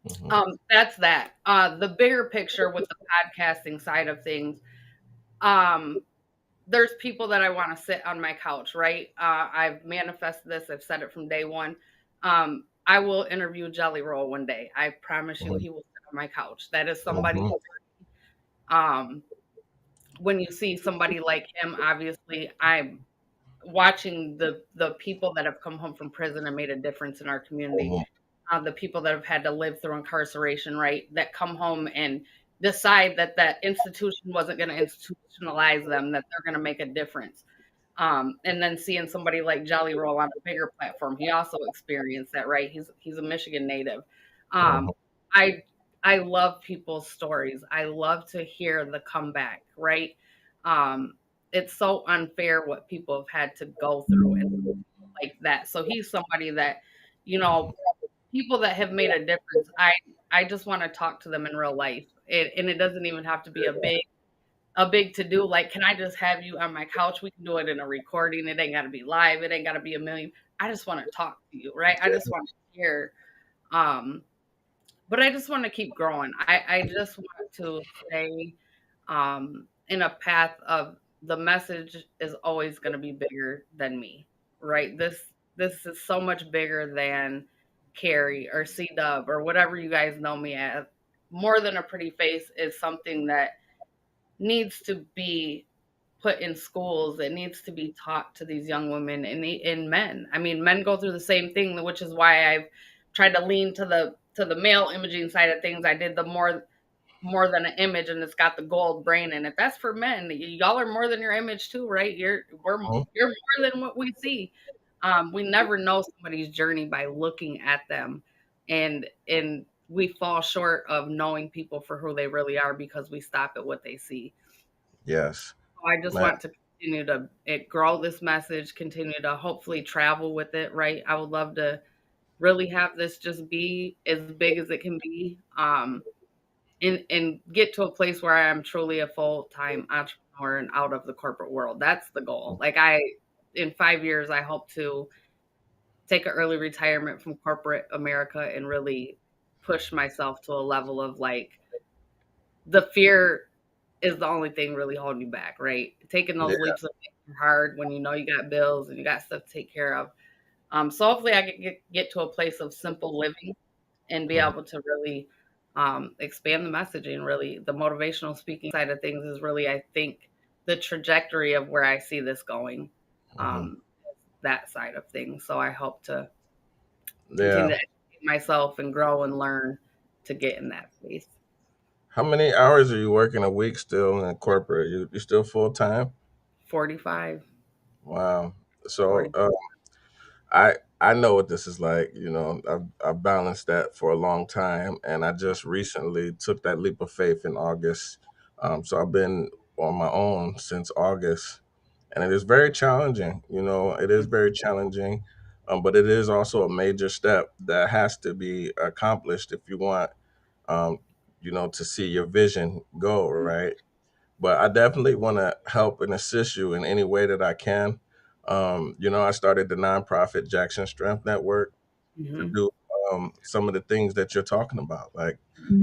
Hmm. that's that. The bigger picture with the podcasting side of things, um, there's people that I want to sit on my couch, right? I've manifested this. I've said it from day one. I will interview Jelly Roll one day. I promise you, he will sit on my couch. That is somebody. Hmm. Um, when you see somebody like him, obviously, I'm watching the people that have come home from prison and made a difference in our community. Hmm. The people that have had to live through incarceration, right? That come home and decide that that institution wasn't going to institutionalize them, that they're going to make a difference. And then seeing somebody like Jolly Roll on a bigger platform, he also experienced that, right? He's a Michigan native. Hmm. Um, I I love people's stories. I love to hear the comeback, right? Um, it's so unfair what people have had to go through and like that. So he's somebody that, you know, people that have made a difference. I just want to talk to them in real life, and it doesn't even have to be a big to do. Like, can I just have you on my couch? We can do it in a recording. It ain't got to be live. It ain't got to be a million. I just want to talk to you, right? I just want to hear. Um, but I just want to keep growing. I just want to stay in a path of the message is always going to be bigger than me, right? This is so much bigger than Carey or C Dub or whatever you guys know me as. More than a pretty face is something that needs to be put in schools. It needs to be taught to these young women and men. I mean, men go through the same thing, which is why I've tried to lean to the male imaging side of things. I did the more than an image, and it's got the gold brain in it. That's for men. Y'all are more than your image too, right? You're more than what we see. We never know somebody's journey by looking at them, and we fall short of knowing people for who they really are because we stop at what they see. Yes, I just man. want to continue to grow this message, continue to hopefully travel with it, right? I would love to really have this just be as big as it can be, and get to a place where I am truly a full-time entrepreneur and out of the corporate world. That's the goal. Like in 5 years, I hope to take an early retirement from corporate America and really push myself to a level of like the fear is the only thing really holding you back, right? Taking Yeah. those leaps of faith are hard when you know you got bills and you got stuff to take care of. So hopefully I can get to a place of simple living and be Mhm. able to really expand the messaging. Really, the motivational speaking side of things is really, I think, the trajectory of where I see this going. Mhm. Um, that side of things. So I hope to continue Yeah. to educate myself and grow and learn to get in that space. How many hours are you working a week still in corporate? You still full time? 45, Wow. So 40. I know what this is like. I've balanced that for a long time, and I just recently took that leap of faith in August. So I've been on my own since August, and it is very challenging. It is very challenging, but it is also a major step that has to be accomplished if you want, um, to see your vision go right. But I definitely want to help and assist you in any way that I can. I started the nonprofit Jackson Strength Network to Mm-hmm. do some of the things that you're talking about, like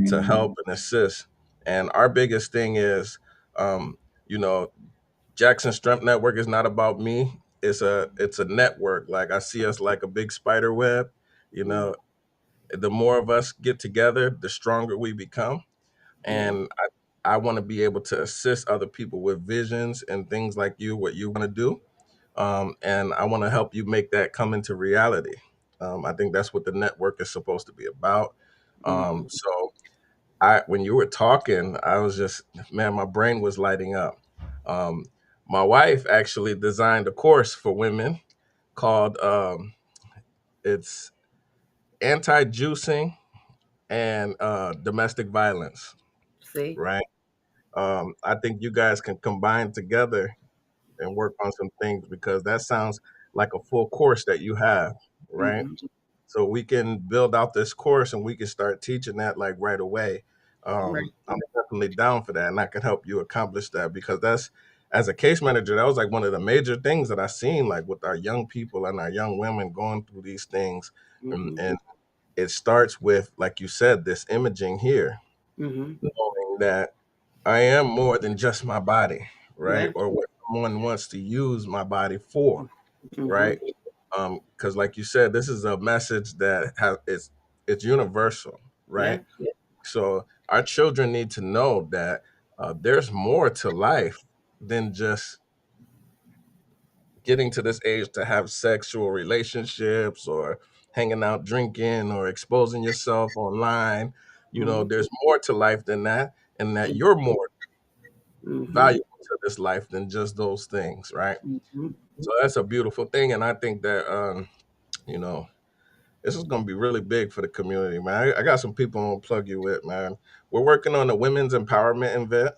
to help and assist. And our biggest thing is, um, you know, Jackson Strength Network is not about me. It's a network. Like I see us like a big spider web. You Mm-hmm. know, the more of us get together, the stronger we become. Yeah. And I want to be able to assist other people with visions and things like you, what you want to do. And I want to help you make that come into reality. I think that's what the network is supposed to be about. Mm-hmm. So when you were talking, I was just, man, my brain was lighting up. Um, my wife actually designed a course for women called it's anti-juicing and domestic violence, See? right? I think you guys can combine together and work on some things because that sounds like a full course that you have, right? Mm-hmm. So we can build out this course and we can start teaching that like right away. Right. I'm definitely down for that, and I can help you accomplish that because that's as a case manager, that was like one of the major things that I seen, like with our young people and our young women going through these things, Mm-hmm. and it starts with, like you said, this imaging here, Mm-hmm. knowing that I am more than just my body, right? Yeah. Or what someone wants to use my body for, Mm-hmm. right? Because like you said, this is a message that has it's universal, Yeah. right? So our children need to know that there's more to life than just getting to this age to have sexual relationships or hanging out drinking or exposing yourself online. You know, Mm-hmm. there's more to life than that, and that you're more Mm-hmm. valuable to this life than just those things, right? Mm-hmm. So that's a beautiful thing, and I think that you know, this is gonna be really big for the community, man. I got some people I'm gonna plug you with, man. We're working on a women's empowerment event,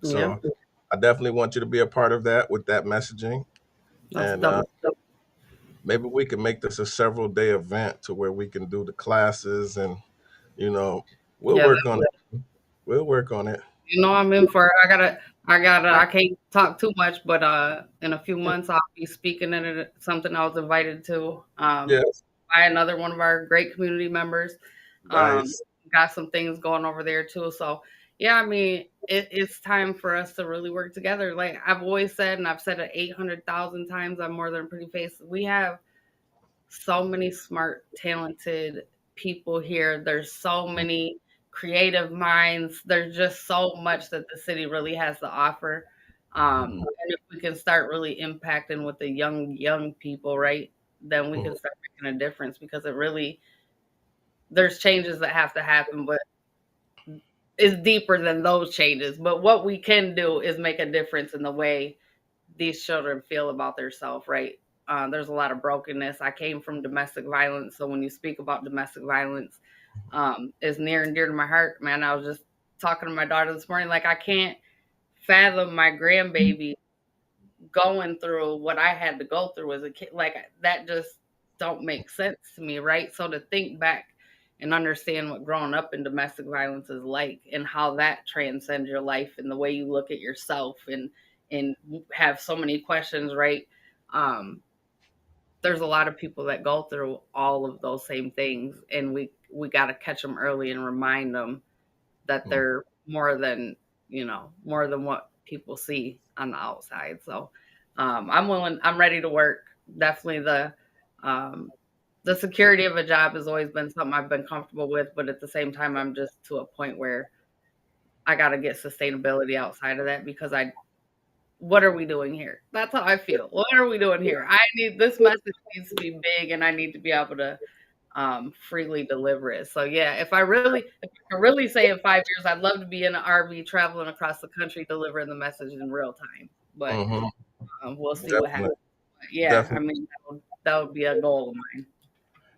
Yeah. so I definitely want you to be a part of that with that messaging, That's and dope. maybe we can make this a several day event to where we can do the classes, and you know, we'll Yeah. work on it. We'll work on it. I'm in for it. I can't talk too much, but in a few months I'll be speaking at something I was invited to Yes, by another one of our great community members. Um, nice. got some things going over there too. So yeah, I mean, it's time for us to really work together. Like I've always said, and I've said it 800,000 times on More Than a Pretty Face. We have so many smart, talented people here. There's so many creative minds. There's just so much that the city really has to offer. Mhm, And if we can start really impacting with the young people, right, then we mhm, can start making a difference because it really, there's changes that have to happen, but it's deeper than those changes. But what we can do is make a difference in the way these children feel about themselves, right? There's a lot of brokenness. I came from domestic violence, so when you speak about domestic violence, it's near and dear to my heart, man. I was just talking to my daughter this morning, like I can't fathom my grandbaby going through what I had to go through as a kid. Like that just don't make sense to me, right? So to think back and understand what growing up in domestic violence is like and how that transcends your life and the way you look at yourself and have so many questions, right? Um, there's a lot of people that go through all of those same things, and we got to catch them early and remind them that mhm, they're more than what people see on the outside. So I'm ready to work. Definitely um, the security of a job has always been something I've been comfortable with, but at the same time, I'm just to a point where I got to get sustainability outside of that because what are we doing here? That's how I feel. What are we doing here? I need this message needs to be big, and I need to be able to freely deliver it. So yeah, if I can really say in 5 years, I'd love to be in an RV traveling across the country delivering the message in real time. But mhm. we'll see what Definitely, happens. But yeah, I definitely. mean that would be a goal of mine.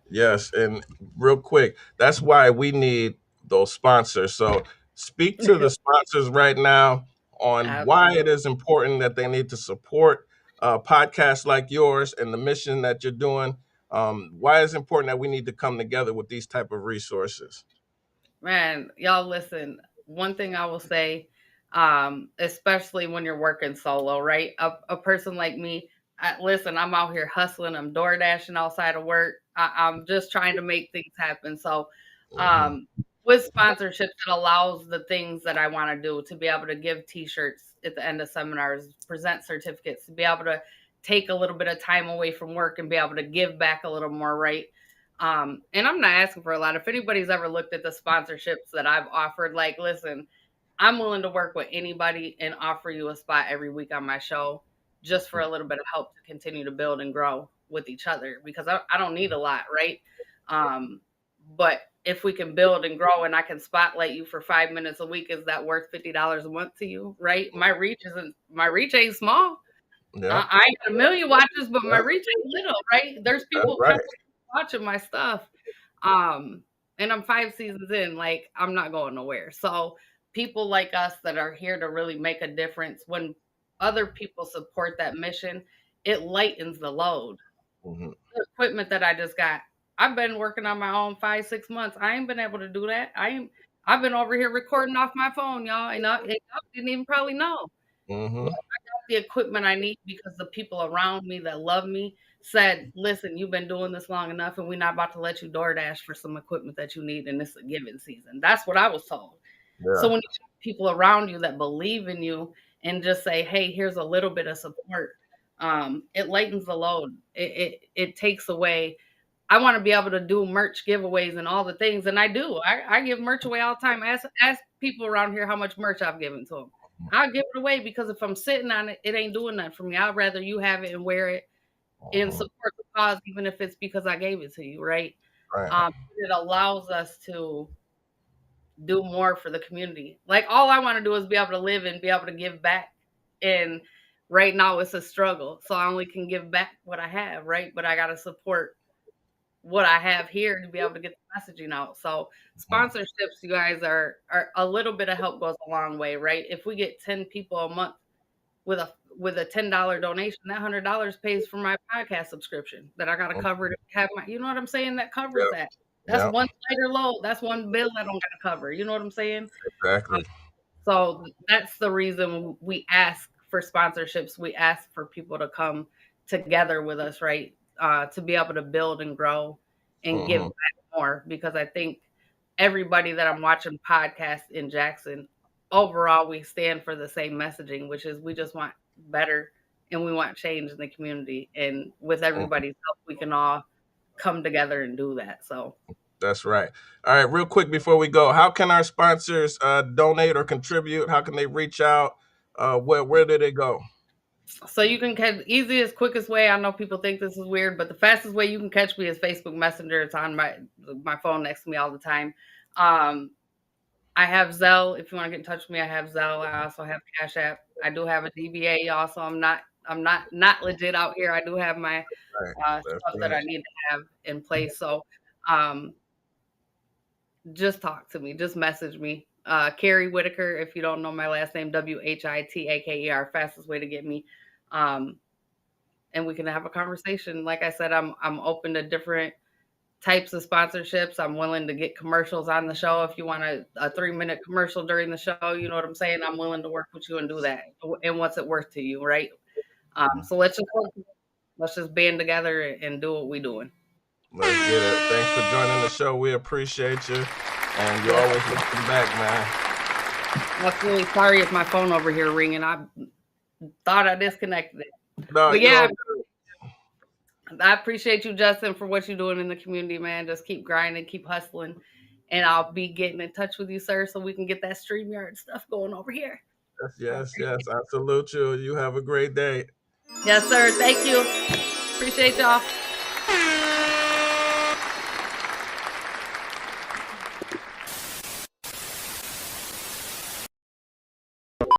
Yes, and real quick, that's why we need those sponsors. So speak to the sponsors right now on why it Absolutely. is important that they need to support podcasts like yours and the mission that you're doing. Why is it important that we need to come together with these type of resources? Man, y'all listen. One thing I will say, especially when you're working solo, right? A person like me, listen, I'm out here hustling. I'm door dashing outside of work. I'm just trying to make things happen. So, Hmm. um, with sponsorships, it allows the things that I want to do to be able to give T-shirts at the end of seminars, present certificates, to be able to take a little bit of time away from work and be able to give back a little more, right? And I'm not asking for a lot. If anybody's ever looked at the sponsorships that I've offered, like, listen, I'm willing to work with anybody and offer you a spot every week on my show just for a little bit of help to continue to build and grow with each other because I don't need a lot, right? Um, but if we can build and grow and I can spotlight you for 5 minutes a week, is that worth $50 a month to you, right? My reach ain't small. Yeah, I ain't got a million watchers, but my yeah, reach ain't little, right? There's that's people right. constantly watching my stuff. Um, and I'm 5 seasons in, like I'm not going nowhere. So people like us that are here to really make a difference, when other people support that mission, it lightens the load. Hmm. The equipment that I just got, I've been working on my own 5, 6 months. I ain't been able to do that. I've been over here recording off my phone, y'all, and y'all didn't even probably know. Mm-hmm. But I got the equipment I need because the people around me that love me said, listen, you've been doing this long enough, and we're not about to let you DoorDash for some equipment that you need in this giving season. That's what I was told. So Yeah. when you have people around you that believe in you and just say, hey, here's a little bit of support, it lightens the load. It takes away. I want to be able to do merch giveaways and all the things, and I do. I give merch away all the time. Ask people around here how much merch I've given to them. I'll give it away because if I'm sitting on it, it ain't doing nothing for me. I'd rather you have it and wear it and Mhm. support the cause, even if it's because I gave it to you, right? Right. It allows us to do more for the community. Like all I want to do is be able to live and be able to give back. And right now it's a struggle. So I only can give back what I have, right? But I got to support what I have here to be able to get the messaging out. So Mhm. sponsorships, you guys, are a little bit of help goes a long way, right? If we get 10 people a month with a $10 donation, that $100 pays for my podcast subscription that I got to cover to have my, you know what I'm saying? That covers Yep. that. That's Yep. one lighter load. That's one bill I don't got to cover. You know what I'm saying? Exactly. So that's the reason we ask for sponsorships. We ask for people to come together with us, right? To be able to build and grow and give Mm-hmm. back more. Because I think everybody that I'm watching podcast in Jackson, overall, we stand for the same messaging, which is we just want better and we want change in the community. And with everybody's help, we can all come together and do that. So That's right. All right, real quick before we go, how can our sponsors donate or contribute? How can they reach out? Where do they go? So you can catch easiest, quickest way. I know people think this is weird, but the fastest way you can catch me is Facebook Messenger. It's on my phone next to me all the time. Um, I have Zelle. If you want to get in touch with me, I have Zelle. I also have Cash App. I do have a DBA. Also, I'm not legit out here. I do have my Right. That's stuff that right. I need to have in place. So um, just talk to me. Just message me. Carey Whitaker. If you don't know my last name, Whitaker. Fastest way to get me. Um, and we can have a conversation. Like I said, I'm open to different types of sponsorships. I'm willing to get commercials on the show. If you want a 3-minute commercial during the show, you know what I'm saying? I'm willing to work with you and do that. And what's it worth to you, right? So let's just band together and do what we're doing. Let's get it. Thanks for joining the show. We appreciate you. And you're Yes, always welcome back, man. I'm really sorry if my phone over here ringing. I thought I disconnected it. No, But you yeah, all I appreciate you, Justin, for what you're doing in the community, man. Just keep grinding, keep hustling. And I'll be getting in touch with you, sir, so we can get that StreamYard stuff going over here. yes. I salute you. You have a great day. Yes, sir. Thank you. Appreciate y'all.